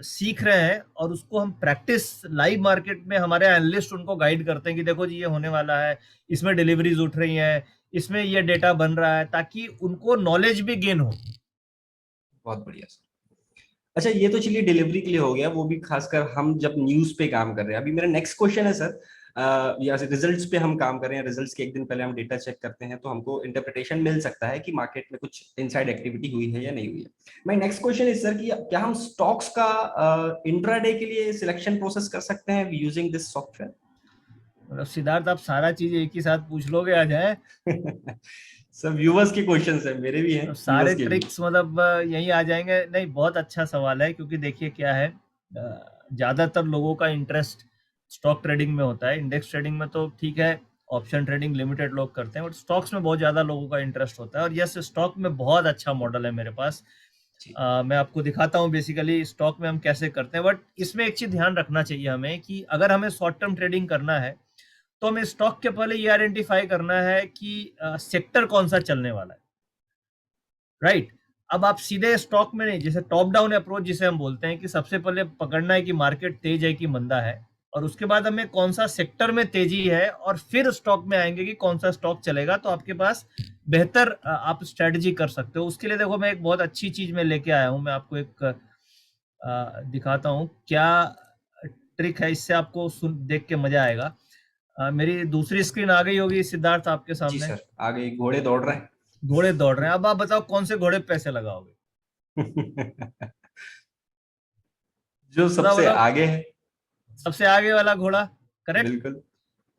Speaker 2: सीख रहे हैं और उसको हम प्रैक्टिस लाइव मार्केट में, हमारे एनालिस्ट उनको गाइड करते हैं कि देखो जी ये होने वाला है, इसमें डिलीवरीज उठ रही हैं, इसमें ये डेटा बन रहा है, ताकि उनको नॉलेज भी गेन हो।
Speaker 1: बहुत बढ़िया सर। अच्छा, ये तो चलिए डिलीवरी के लिए हो गया, वो भी खासकर हम जब न्यूज पे काम कर रहे हैं। अभी मेरा नेक्स्ट क्वेश्चन है सर, या रिजल्ट्स पे हम काम कर रहे हैं, रिजल्ट्स के एक दिन पहले हम डेटा चेक करते हैं तो हमको इंटरप्रिटेशन मिल सकता है कि मार्केट में कुछ इनसाइड एक्टिविटी हुई है या नहीं हुई है। My next question is sir कि क्या हम स्टॉक्स का इंट्राडे के लिए सिलेक्शन प्रोसेस कर सकते हैं यूजिंग दिस सॉफ्टवेयर?
Speaker 2: मतलब सिद्धार्थ आप सारा चीज एक ही साथ पूछ लोगे आज है?
Speaker 1: सर व्यूवर्स के क्वेश्चंस है, मेरे भी हैं,
Speaker 2: मतलब
Speaker 1: व्यूवर्स
Speaker 2: सारे
Speaker 1: के भी।
Speaker 2: ट्रिक्स मतलब यही आ जाएंगे? नहीं, बहुत अच्छा सवाल है, क्योंकि देखिए क्या है, ज्यादातर लोगों का इंटरेस्ट स्टॉक ट्रेडिंग में होता है। इंडेक्स ट्रेडिंग में तो ठीक है, ऑप्शन ट्रेडिंग लिमिटेड लोग करते हैं, बट स्टॉक्स में बहुत ज्यादा लोगों का इंटरेस्ट होता है। और यस, स्टॉक में बहुत अच्छा मॉडल है मेरे पास।
Speaker 1: जी।
Speaker 2: मैं आपको दिखाता हूँ बेसिकली स्टॉक में हम कैसे करते हैं। बट इसमें एक चीज ध्यान रखना चाहिए हमें कि अगर हमें शॉर्ट टर्म ट्रेडिंग करना है तो हमें स्टॉक के पहले ये आइडेंटिफाई करना है कि सेक्टर कौन सा चलने वाला है। राइट। अब आप सीधे स्टॉक में नहीं, जैसे टॉप डाउन अप्रोच जिसे हम बोलते हैं कि सबसे पहले पकड़ना है कि मार्केट तेज है कि मंदा है, और उसके बाद हमें कौन सा सेक्टर में तेजी है, और फिर स्टॉक में आएंगे कि कौन सा स्टॉक चलेगा, तो आपके पास बेहतर आप स्ट्रेटजी कर सकते हो। उसके लिए देखो मैं एक बहुत अच्छी चीज में लेके आया हूं, मैं आपको एक दिखाता हूं क्या ट्रिक है। इससे आपको सुन देख के मजा आएगा। मेरी दूसरी स्क्रीन आ गई होगी सिद्धार्थ आपके
Speaker 1: जी
Speaker 2: सामने।
Speaker 1: सर, आगे घोड़े दौड़ रहे
Speaker 2: घोड़े दौड़ रहे हैं, अब आप बताओ कौन से घोड़े पे पैसे लगाओगे?
Speaker 1: हैं। जो
Speaker 2: बताओ
Speaker 1: सबसे
Speaker 2: बताओ।
Speaker 1: आगे है।
Speaker 2: सबसे आगे वाला घोड़ा, करेक्ट।
Speaker 1: बिल्कुल।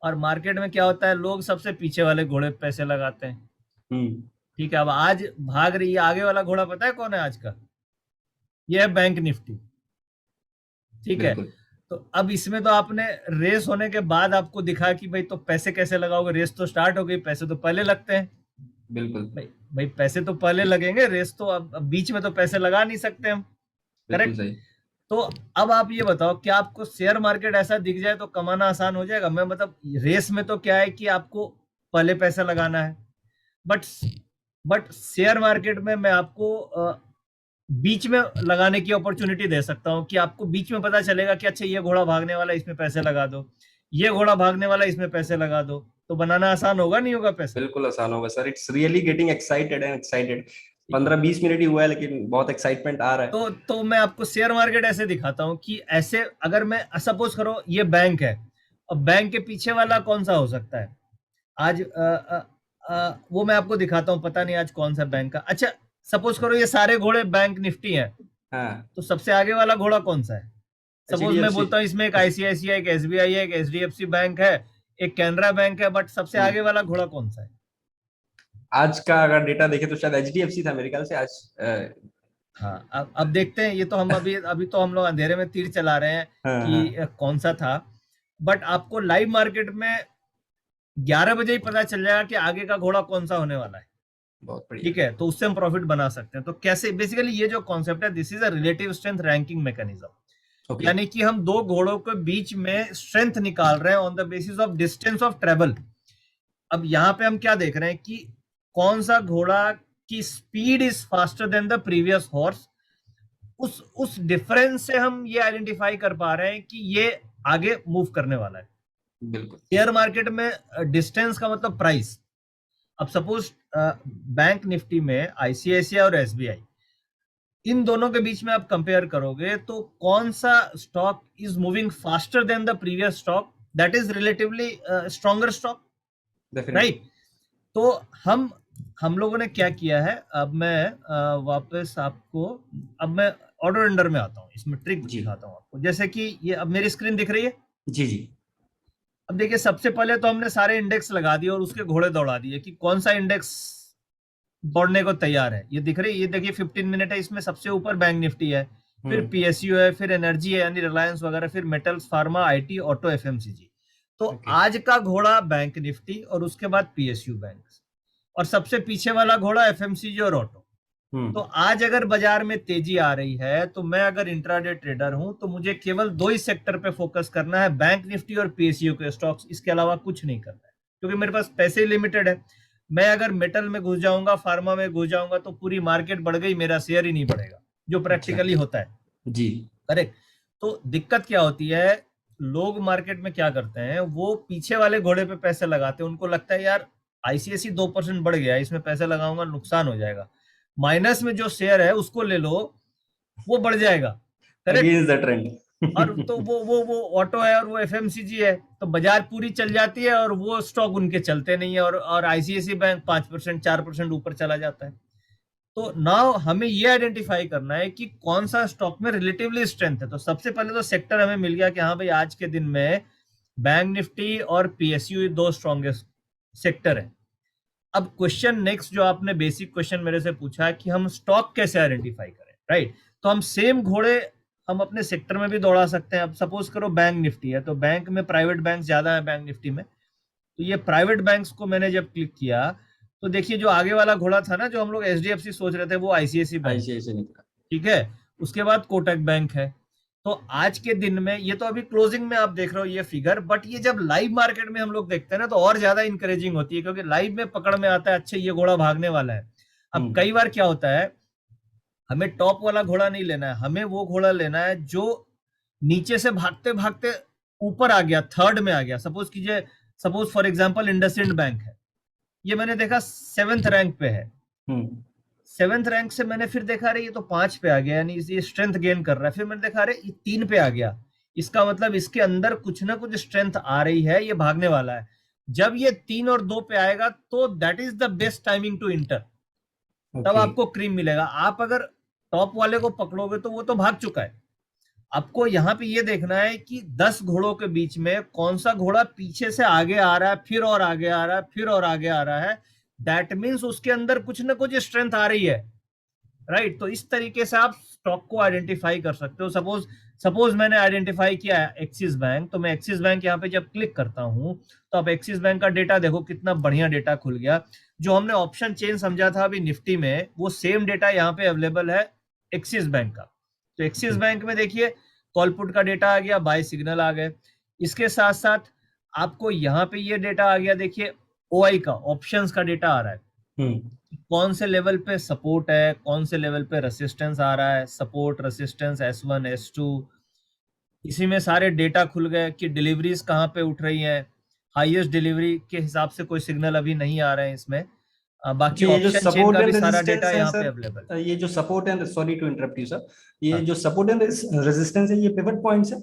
Speaker 2: और मार्केट में क्या होता है, लोग सबसे पीछे वाले घोड़े पे पैसे लगाते हैं।
Speaker 1: हम्म।
Speaker 2: ठीक है, अब आज भाग रही है आगे वाला घोड़ा, पता है कौन है आज का? ये है बैंक निफ्टी। ठीक है।
Speaker 1: बिल्कुल।
Speaker 2: तो अब इसमें तो आपने रेस होने के बाद आपको दिखा कि भाई तो पैसे कैसे लगाओगे, रेस तो स्टार्ट हो गई, पैसे तो पहले लगते हैं।
Speaker 1: बिल्कुल।
Speaker 2: भाई भाई पैसे तो पहले लगेंगे, रेस तो अब बीच में तो पैसे लगा नहीं सकते हम।
Speaker 1: बिल्कुल
Speaker 2: करेक्ट।
Speaker 1: सही।
Speaker 2: तो अब आप ये बताओ, क्या आपको शेयर मार्केट ऐसा दिख जाए तो कमाना आसान हो जाएगा? मैं मतलब रेस में तो क्या है कि आपको पहले पैसा लगाना है, बट बट शेयर मार्केट में मैं आपको बीच में लगाने की अपॉर्चुनिटी दे सकता हूं कि आपको बीच में पता चलेगा कि अच्छा ये घोड़ा भागने वाला है, इसमें पैसे लगा दो, ये घोड़ा भागने वाला है, इसमें पैसे लगा दो। तो बनाना आसान होगा नहीं होगा पैसा?
Speaker 1: बिल्कुल आसान होगा sir, it's really getting excited and excited. 15-20 minute ही हुआ है लेकिन बहुत एक्साइटमेंट आ रहा है।
Speaker 2: तो मैं आपको शेयर मार्केट ऐसे दिखाता हूँ कि ऐसे अगर मैं सपोज करो ये बैंक है, और बैंक के पीछे वाला कौन सा हो सकता है आज, वो मैं आपको दिखाता हूँ, पता नहीं आज कौन सा बैंक का। अच्छा, सपोज करो ये सारे घोड़े बैंक निफ्टी है,
Speaker 1: हाँ,
Speaker 2: तो सबसे आगे वाला घोड़ा कौन सा है? सपोज मैं
Speaker 1: HDFC।
Speaker 2: बोलता हूँ इसमें एक आईसीआईसीआई, एक एसबीआई है, एक एचडीएफसी बैंक है, एक कैनरा बैंक है, बट सबसे आगे वाला घोड़ा कौन सा है?
Speaker 1: आज का अगर डेटा देखे तो शायद HDFC था मेरे ख्याल से आज।
Speaker 2: हाँ, अब देखते हैं, ये तो हम अभी अभी तो हम लोग अंधेरे में तीर चला रहे हैं
Speaker 1: हाँ हाँ,
Speaker 2: कि कौन सा था। बट आपको लाइव मार्केट में 11 बजे ही पता चल जाएगा कि आगे का घोड़ा कौन सा होने वाला है।
Speaker 1: बहुत बढ़िया।
Speaker 2: ठीक है, तो उससे हम प्रॉफिट बना सकते हैं। तो कैसे, बेसिकली ये जो कॉन्सेप्ट है, this is a relative strength ranking mechanism.
Speaker 1: Okay.
Speaker 2: यानी कि हम दो घोड़ों के बीच में स्ट्रेंथ निकाल रहे हैं on the basis of distance of travel. अब यहाँ पे हम क्या देख रहे हैं कि कौन सा घोड़ा की speed is faster than the previous horse. उस डिफरेंस से हम ये आइडेंटिफाई कर पा रहे हैं कि ये आगे मूव करने वाला है।
Speaker 1: बिल्कुल।
Speaker 2: शेयर मार्केट में डिस्टेंस का मतलब प्राइस। अब सपोज बैंक निफ्टी में आईसीआईसीआई और एसबीआई, इन दोनों के बीच में आप कंपेयर करोगे तो कौन सा stock is moving faster than the previous stock, that is relatively stronger stock,
Speaker 1: definitely.
Speaker 2: Right? तो हम लोगों ने क्या किया है, अब मैं वापस आपको, अब मैं ऑर्डर अंडर में आता हूँ, इसमें ट्रिक
Speaker 1: जी
Speaker 2: दिखाता हूँ आपको। जैसे कि ये अब मेरी स्क्रीन दिख रही है।
Speaker 1: जी जी।
Speaker 2: अब देखिए, सबसे पहले तो हमने सारे इंडेक्स लगा दिए और उसके घोड़े दौड़ा दिए कि कौन सा इंडेक्स दौड़ने को तैयार है। ये दिख रही है, ये देखिए 15 मिनट है, इसमें सबसे ऊपर बैंक निफ्टी है, फिर
Speaker 1: हम्म।
Speaker 2: पीएसयू है, फिर एनर्जी है यानी रिलायंस वगैरह, फिर metals, pharma, IT, auto, FMCG. तो
Speaker 1: ओके।
Speaker 2: आज का घोड़ा बैंक निफ्टी और उसके बाद पीएसयू बैंक, और सबसे पीछे वाला घोड़ा एफएमसीजी और ऑटो। तो
Speaker 1: हम्म।
Speaker 2: आज अगर बाजार में तेजी आ रही है, तो मैं अगर इंट्राडे ट्रेडर हूं तो मुझे केवल दो ही सेक्टर पे फोकस करना है, बैंक निफ्टी और पीएसयू के स्टॉक्स, इसके अलावा कुछ नहीं करना है, क्योंकि मेरे पास पैसे लिमिटेड है। मैं अगर मेटल में घुस जाऊंगा, फार्मा में घुस जाऊंगा, तो पूरी मार्केट बढ़ गई, मेरा शेयर ही नहीं बढ़ेगा, जो
Speaker 1: अच्छा।
Speaker 2: प्रैक्टिकली होता है।
Speaker 1: जी।
Speaker 2: करेक्ट। तो दिक्कत क्या होती है, लोग मार्केट में क्या करते हैं, वो पीछे वाले घोड़े पे पैसे लगाते हैं। उनको लगता है यार आईसीआईसी 2% बढ़ गया, इसमें पैसे लगाऊंगा नुकसान हो जाएगा, माइनस में जो शेयर है उसको ले लो, वो बढ़ जाएगा। करेक्ट।
Speaker 1: Against the trend.
Speaker 2: और तो वो ऑटो है और वो एफएमसीजी है, तो बाजार पूरी चल जाती है और वो स्टॉक उनके चलते नहीं है, और आईसीआईसी बैंक 5% 4% ऊपर चला जाता है। तो नाउ हमें ये आइडेंटिफाई करना है कि कौन सा स्टॉक में रिलेटिवली स्ट्रेंथ है। तो सबसे पहले तो सेक्टर हमें मिल गया कि हाँ भाई, आज के दिन में बैंक निफ्टी और पीएसयू दो स्ट्रॉन्गेस्ट सेक्टर है। अब क्वेश्चन नेक्स्ट जो आपने बेसिक क्वेश्चन मेरे से पूछा है कि हम स्टॉक कैसे आइडेंटिफाई करें, राइट? तो हम सेम घोड़े हम अपने सेक्टर में भी दौड़ा सकते हैं। अब सपोज करो बैंक निफ्टी है, तो बैंक में प्राइवेट बैंक ज्यादा है बैंक निफ्टी में, तो ये प्राइवेट बैंक्स को मैंने जब क्लिक किया, तो देखिए जो आगे वाला घोड़ा था ना, जो हम लोग एचडीएफसी सोच रहे थे, वो आईसीआईसी बैंक है।
Speaker 1: ICICI निकला।
Speaker 2: ठीक है, उसके बाद कोटक बैंक है। तो आज के दिन में, ये तो अभी क्लोजिंग में आप देख रहे हो ये फिगर, बट ये जब लाइव मार्केट में हम लोग देखते हैं ना, तो और ज्यादा इंकरेजिंग होती है, क्योंकि लाइव में पकड़ में आता है अच्छा ये घोड़ा भागने वाला है। अब
Speaker 1: हम्म।
Speaker 2: कई बार क्या होता है, हमें टॉप वाला घोड़ा नहीं लेना है, हमें वो घोड़ा लेना है जो नीचे से भागते भागते ऊपर आ गया, थर्ड में आ गया। सपोज कीजिए, suppose for example IndusInd bank है, ये मैंने देखा 7th रैंक पे है।
Speaker 1: हम्म।
Speaker 2: 7th रैंक से मैंने फिर देखा रहे ये तो 5 पे आ गया, यानी ये स्ट्रेंथ गेन कर रहा है। फिर मैंने देखा रहे ये 3 पे आ गया, इसका मतलब इसके अंदर कुछ ना कुछ स्ट्रेंथ आ रही है, ये भागने वाला है। जब ये 3 और 2 पे आएगा, तो that is the best timing to enter, तब
Speaker 1: ओके।
Speaker 2: आपको क्रीम मिलेगा। आप अगर टॉप वाले को पकड़ोगे तो वो तो भाग चुका है। आपको यहाँ पे ये देखना है कि 10 घोड़ों के बीच में कौन सा घोड़ा पीछे से आगे आ रहा है, फिर और आगे आ रहा है, फिर और आगे आ रहा है। दैट मीन्स उसके अंदर कुछ ना कुछ स्ट्रेंथ आ रही है, राइट? तो इस तरीके से आप स्टॉक को आइडेंटिफाई कर सकते हो। सपोज सपोज मैंने आइडेंटिफाई किया है एक्सिस बैंक, तो मैं एक्सिस बैंक यहाँ पे जब क्लिक करता हूँ, तो आप एक्सिस बैंक का डेटा देखो, कितना बढ़िया डेटा खुल गया। जो हमने ऑप्शन चेन समझा था अभी निफ्टी में, वो सेम डेटा यहाँ पे अवेलेबल है एक्सिस बैंक का। तो एक्सिस बैंक में देखिए, कॉल पुट का डेटा आ गया, बाय सिग्नल आ गए। इसके साथ साथ आपको यहाँ पे ये डेटा आ गया, देखिए ओआई का, ऑप्शंस का डेटा आ रहा है,
Speaker 1: हम्म।
Speaker 2: कौन से लेवल पे सपोर्ट है, कौन से लेवल पे रेसिस्टेंस आ रहा है, सपोर्ट रेसिस्टेंस S1 S2। इसी में सारे डेटा खुल गए कि डिलीवरीज कहाँ पे उठ रही है। हाईएस्ट डिलीवरी के हिसाब से कोई सिग्नल अभी नहीं आ रहे हैं इसमें। बाकी
Speaker 1: अच्छा, ये जो
Speaker 2: ऑप्शन चेन
Speaker 1: सपोर्ट
Speaker 2: का भी
Speaker 1: एंड
Speaker 2: सारा
Speaker 1: रेजिस्टेंस
Speaker 2: डेटा
Speaker 1: है
Speaker 2: यहाँ पे अवेलेबल।
Speaker 1: सर, ये जो support and, sorry to interrupt you sir, ये
Speaker 2: हाँ,
Speaker 1: जो सपोर्ट एंड रेजिस्टेंस है, ये पिवट पॉइंट्स है।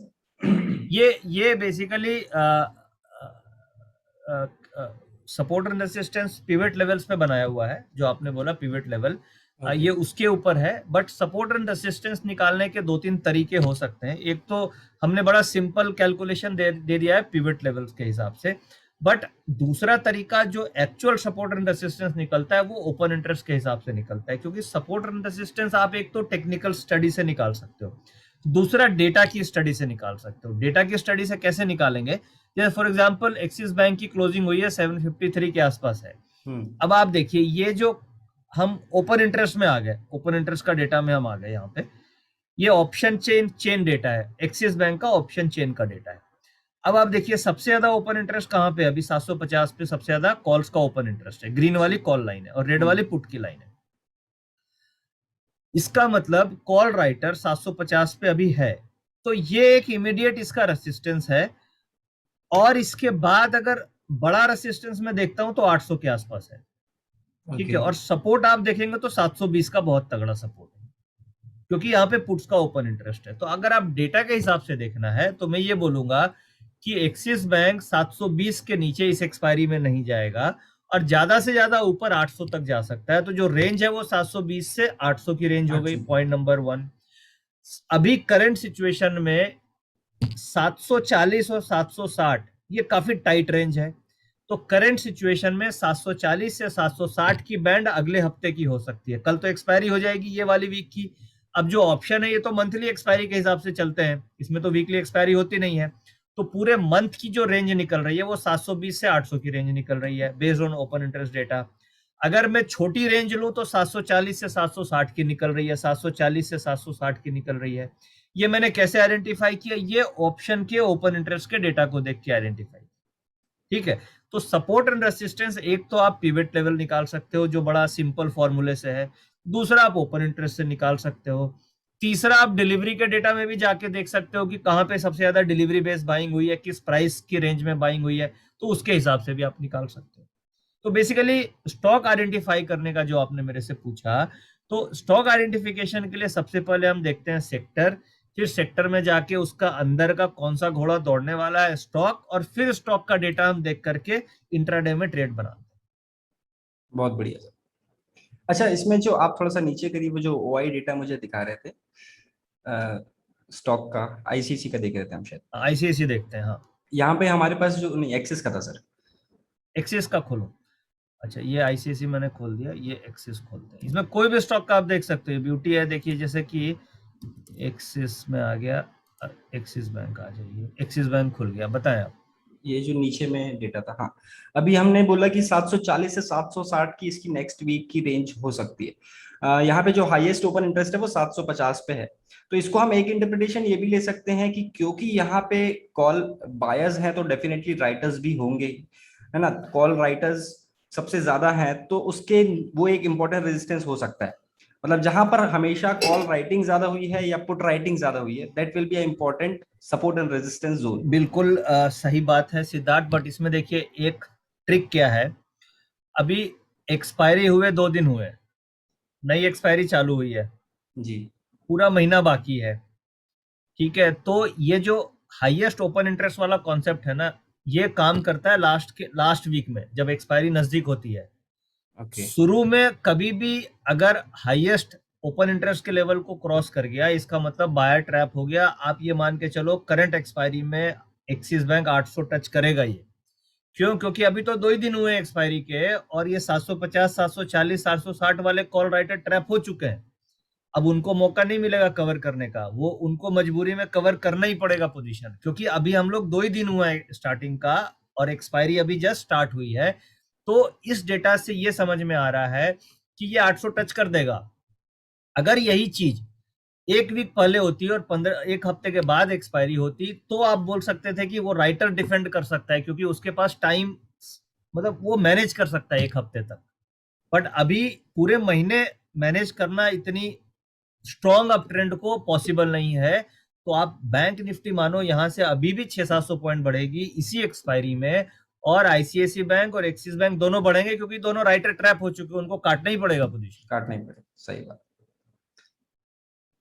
Speaker 2: ये basically support and resistance pivot levels पे बनाया हुआ है, जो आपने बोला पिवट लेवल,
Speaker 1: ओके।
Speaker 2: ये उसके ऊपर है। बट सपोर्ट एंड रेसिस्टेंस निकालने के दो तीन तरीके हो सकते हैं। एक तो हमने बड़ा सिंपल कैलकुलेशन दे दिया है पिवट लेवल्स के हिसाब से, बट दूसरा तरीका जो एक्चुअल सपोर्ट एंड रेसिस्टेंस निकलता है वो ओपन इंटरेस्ट के हिसाब से निकलता है, क्योंकि सपोर्ट एंड रेसिस्टेंस आप एक तो टेक्निकल स्टडी से निकाल सकते हो, दूसरा डेटा की स्टडी से निकाल सकते हो। डेटा की स्टडी से कैसे निकालेंगे? जैसे फॉर एग्जांपल एक्सिस बैंक की क्लोजिंग हुई है 753 के आसपास है। अब आप देखिए, ये जो हम ओपन इंटरेस्ट में आ गए, ओपन इंटरेस्ट का डेटा में हम आ गए यहाँ पे, ये ऑप्शन चेन डेटा है, एक्सिस बैंक का ऑप्शन चेन का डेटा है। अब आप देखिए सबसे ज्यादा ओपन इंटरेस्ट कहाँ पे? अभी 750 पे सबसे ज्यादा कॉल्स का ओपन इंटरेस्ट है, ग्रीन वाली कॉल लाइन है और रेड वाली पुट की लाइन है। इसका मतलब कॉल राइटर 750 पे अभी है, तो ये एक इमीडिएट इसका रेसिस्टेंस है। और इसके बाद अगर बड़ा रेसिस्टेंस में देखता हूं तो 800 के आसपास है, ठीक है। और सपोर्ट आप देखेंगे तो 720 का बहुत तगड़ा सपोर्ट है, क्योंकि यहाँ पे पुट्स का ओपन इंटरेस्ट है। तो अगर आप डेटा के हिसाब से देखना है तो मैं ये बोलूंगा कि एक्सिस बैंक 720 के नीचे इस एक्सपायरी में नहीं जाएगा, और ज्यादा से ज्यादा ऊपर 800 तक जा सकता है। तो जो रेंज है वो 720 से 800 की रेंज हो गई, पॉइंट नंबर 1। अभी करंट सिचुएशन में 740 और 760 ये काफी टाइट रेंज है। तो करंट सिचुएशन में 740 से 760 की बैंड अगले हफ्ते की हो सकती है। कल तो एक्सपायरी हो जाएगी ये वाली वीक की। अब जो ऑप्शन है ये तो मंथली एक्सपायरी के हिसाब से चलते हैं, इसमें तो वीकली एक्सपायरी होती नहीं है। तो पूरे मंथ की जो रेंज निकल रही है वो 720 से 800 की रेंज निकल रही है based on open interest data. अगर मैं छोटी रेंज लूं तो 740 से 760 की निकल रही है, 740 से 760 की निकल रही है। ये मैंने कैसे आइडेंटिफाई किया? ये ऑप्शन के ओपन इंटरेस्ट के डेटा को देख के आइडेंटिफाई, ठीक है। तो सपोर्ट एंड रेसिस्टेंस एक तो आप पिवट लेवल निकाल सकते हो जो बड़ा सिंपल फॉर्मूले से है, दूसरा आप ओपन इंटरेस्ट से निकाल सकते हो, तीसरा आप डिलीवरी के डेटा में भी जाके देख सकते हो कि कहां पे सबसे ज्यादा डिलीवरी बेस्ड बाइंग हुई है, किस प्राइस की रेंज में बाइंग हुई है, तो उसके हिसाब से भी आप निकाल सकते हो। तो बेसिकली स्टॉक आइडेंटिफाई करने का जो आपने मेरे से पूछा, तो स्टॉक आइडेंटिफिकेशन के लिए सबसे पहले हम देखते हैं सेक्टर, फिर सेक्टर में जाके उसका अंदर का कौन सा घोड़ा दौड़ने वाला है स्टॉक, और फिर स्टॉक का डेटा हम देख करके इंट्राडे में ट्रेड बनाते हैं।
Speaker 1: बहुत बढ़िया सर। अच्छा, इसमें जो आप थोड़ा सा नीचे करीब जो ओआई डेटा मुझे दिखा रहे थे, स्टॉक का, आईसीसी का देख रहे थे हम शायद,
Speaker 2: आईसीआईसी देखते हैं, हाँ।
Speaker 1: यहाँ पे हमारे पास जो नहीं, एक्सेस का था सर।
Speaker 2: एक्सिस का खोलो। अच्छा, ये आईसीआईसी मैंने खोल दिया, ये एक्सिस खोलते हैं। इसमें कोई भी स्टॉक का आप देख सकते हो, ब्यूटी है। देखिए जैसे कि एक्सिस में आ गया, एक्सिस बैंक आ जाइए, एक्सिस बैंक खुल गया, बताएं आप।
Speaker 1: ये जो नीचे में डेटा था, हाँ, अभी हमने बोला कि 740 से 760 की इसकी नेक्स्ट वीक की रेंज हो सकती है। यहाँ पे जो हाईएस्ट ओपन इंटरेस्ट है वो 750 पे है। तो इसको हम एक इंटरप्रिटेशन ये भी ले सकते हैं कि क्योंकि यहाँ पे कॉल बायर्स हैं तो डेफिनेटली राइटर्स भी होंगे, है ना। कॉल राइटर्स सबसे ज्यादा है तो उसके वो एक इंपॉर्टेंट रेजिस्टेंस हो सकता है। मतलब जहां पर हमेशा कॉल राइटिंग ज्यादा हुई है या पुट राइटिंग ज्यादा हुई है, that will be a important support and resistance zone.
Speaker 2: बिल्कुल सही बात है सिद्धार्थ, बट इसमें देखिए एक ट्रिक क्या है। अभी एक्सपायरी हुए 2 दिन हुए, नई एक्सपायरी चालू हुई है,
Speaker 1: जी।
Speaker 2: पूरा महीना बाकी है, ठीक है। तो ये जो हाईएस्ट ओपन इंटरेस्ट वाला कॉन्सेप्ट है ना, ये काम करता है लास्ट वीक में जब एक्सपायरी नजदीक होती है।
Speaker 1: ओके।
Speaker 2: शुरू में कभी भी अगर हाईएस्ट ओपन इंटरेस्ट के लेवल को क्रॉस कर गया, इसका मतलब बायर ट्रैप हो गया। आप ये मान के चलो करंट एक्सपायरी में एक्सिस बैंक 800 टच करेगा ये। क्यों? क्योंकि अभी तो 2 ही दिन हुए एक्सपायरी के, और ये 750, 740, 760 वाले कॉल राइटर ट्रैप हो चुके हैं। अब उनको मौका नहीं मिलेगा कवर करने का, वो उनको मजबूरी में कवर करना ही पड़ेगा पोजीशन, क्योंकि अभी हम लोग 2 ही दिन हुआ है स्टार्टिंग का, और एक्सपायरी अभी जस्ट स्टार्ट हुई है। तो इस डेटा से ये समझ में आ रहा है कि ये 800 टच कर देगा। अगर यही चीज एक वीक पहले होती और 1 हफ्ते के बाद एक्सपायरी होती, तो आप बोल सकते थे कि वो राइटर डिफेंड कर सकता है, क्योंकि उसके पास टाइम, मतलब वो मैनेज कर सकता है 1 हफ्ते तक। बट अभी पूरे महीने मैनेज करना इतनी स्ट्रॉन्ग अप ट्रेंड को पॉसिबल नहीं है। तो आप बैंक निफ्टी मानो यहाँ से अभी भी 600-700 पॉइंट बढ़ेगी इसी एक्सपायरी में, और आईसीआईसी बैंक और एक्सिस बैंक दोनों बढ़ेंगे, क्योंकि दोनों राइटर ट्रैप हो चुके हैं, उनको काटना ही पड़ेगा पोजीशन।
Speaker 1: काटना ही पड़ेगा, सही बात।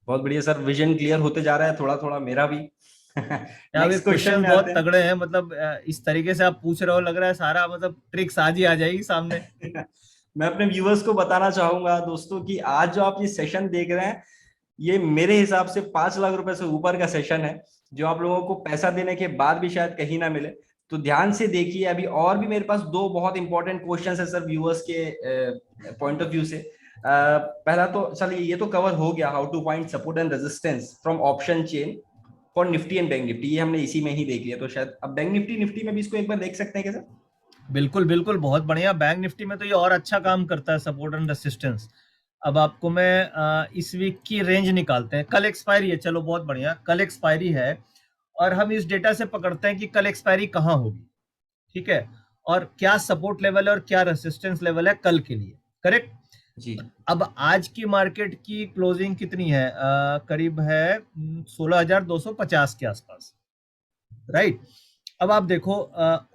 Speaker 1: बहुत बढ़िया सर, विजन क्लियर होते जा रहा है थोड़ा थोड़ा मेरा भी।
Speaker 2: अब ये
Speaker 1: नेक्स्ट क्वेश्चन
Speaker 2: क्वेश्चन
Speaker 1: में आते
Speaker 2: बहुत
Speaker 1: हैं।
Speaker 2: तगड़े हैं, मतलब इस तरीके से आप पूछ रहे हो, लग रहा है सारा मतलब ट्रिक्स आज ही आ जाएगी सामने।
Speaker 1: मैं अपने व्यूअर्स को बताना चाहूंगा दोस्तों कि आज जो आप ये सेशन देख रहे हैं, ये मेरे हिसाब से 5 लाख रुपए से ऊपर का सेशन है, जो आप लोगों को पैसा देने के बाद भी शायद कहीं ना मिले। तो ध्यान से देखिए, अभी और भी मेरे पास दो बहुत इंपॉर्टेंट क्वेश्चन है सर व्यूअर्स के पॉइंट ऑफ व्यू से। पहला तो चलिए ये तो कवर हो गया, how to find support and resistance from option chain for Nifty and bank Nifty, ये हमने इसी में ही देख लिया। तो शायद अब बैंक निफ्टी निफ्टी में भी इसको एक बार देख सकते हैं क्या सर?
Speaker 2: बिल्कुल बिल्कुल, बहुत बढ़िया। बैंक निफ्टी में तो ये और अच्छा काम करता है, सपोर्ट एंड रेसिस्टेंस। अब आपको मैं इस वीक की रेंज निकालते हैं। कल एक्सपायरी है, चलो बहुत बढ़िया, कल एक्सपायरी है और हम इस डेटा से पकड़ते हैं कि कल एक्सपायरी कहाँ होगी, ठीक है, और क्या सपोर्ट लेवल है और क्या रेसिस्टेंस लेवल है कल के लिए, करेक्ट।
Speaker 1: जी।
Speaker 2: अब आज की मार्केट की क्लोजिंग कितनी है, करीब है 16,250 के आसपास, राइट। अब आप देखो,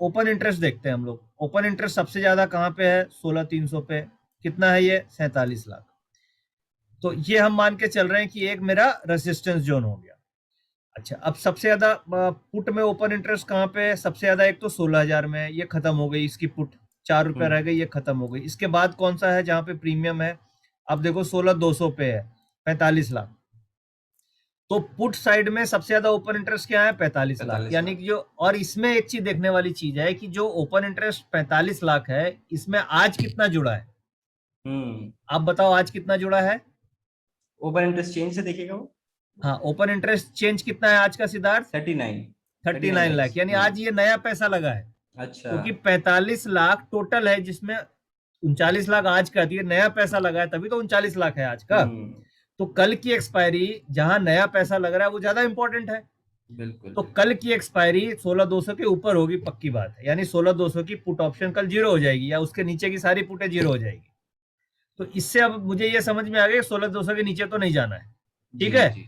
Speaker 2: ओपन इंटरेस्ट देखते हैं हम लोग। ओपन इंटरेस्ट सबसे ज्यादा कहाँ पे है, 16,300 पे। कितना है ये, 47 लाख। तो ये हम मान के चल रहे हैं कि एक मेरा रेसिस्टेंस जोन हो गया। अच्छा, अब सबसे ज्यादा पुट में ओपन इंटरेस्ट कहाँ पे है, सबसे ज्यादा एक तो 16,000 में है, ये खत्म हो गई इसकी पुट, 4 रुपए रह गई, ये खत्म हो गई। इसके बाद कौन सा है जहां पे प्रीमियम है, अब देखो 16,200 पे है, 45 लाख। तो पुट साइड में सबसे ज्यादा ओपन इंटरेस्ट क्या है, 45 लाख।
Speaker 1: 45
Speaker 2: यानी
Speaker 1: लाख।
Speaker 2: कि जो, और इसमें एक चीज देखने वाली चीज है कि जो ओपन इंटरेस्ट 45 लाख है, इसमें आज कितना जुड़ा है,
Speaker 1: हम्म।
Speaker 2: आप बताओ आज कितना जुड़ा है।
Speaker 1: ओपन इंटरेस्ट चेंज से देखिएगा वो।
Speaker 2: हाँ, ओपन इंटरेस्ट चेंज कितना है आज का सिद्धार्थ,
Speaker 1: 39।
Speaker 2: 39 लाख। यानी आज ये नया पैसा लगा है,
Speaker 1: अच्छा।
Speaker 2: क्योंकि 45 लाख टोटल है, जिसमें 39 लाख आज का, तो ये नया पैसा लगा है, तभी तो 39 लाख है आज का।
Speaker 1: हम्म।
Speaker 2: तो कल की एक्सपायरी जहां नया पैसा लग रहा है वो ज्यादा इंपॉर्टेंट है।
Speaker 1: बिल्कुल
Speaker 2: तो
Speaker 1: बिल्कुल।
Speaker 2: कल की एक्सपायरी 16,200 के ऊपर होगी, पक्की बात है। यानी 16,200 की पुट ऑप्शन कल जीरो हो जाएगी, या उसके नीचे की सारी पुटें जीरो हो जाएगी। तो इससे अब मुझे ये समझ में आ गया 16,200 के नीचे तो नहीं जाना है,
Speaker 1: जी
Speaker 2: ठीक है।
Speaker 1: जी।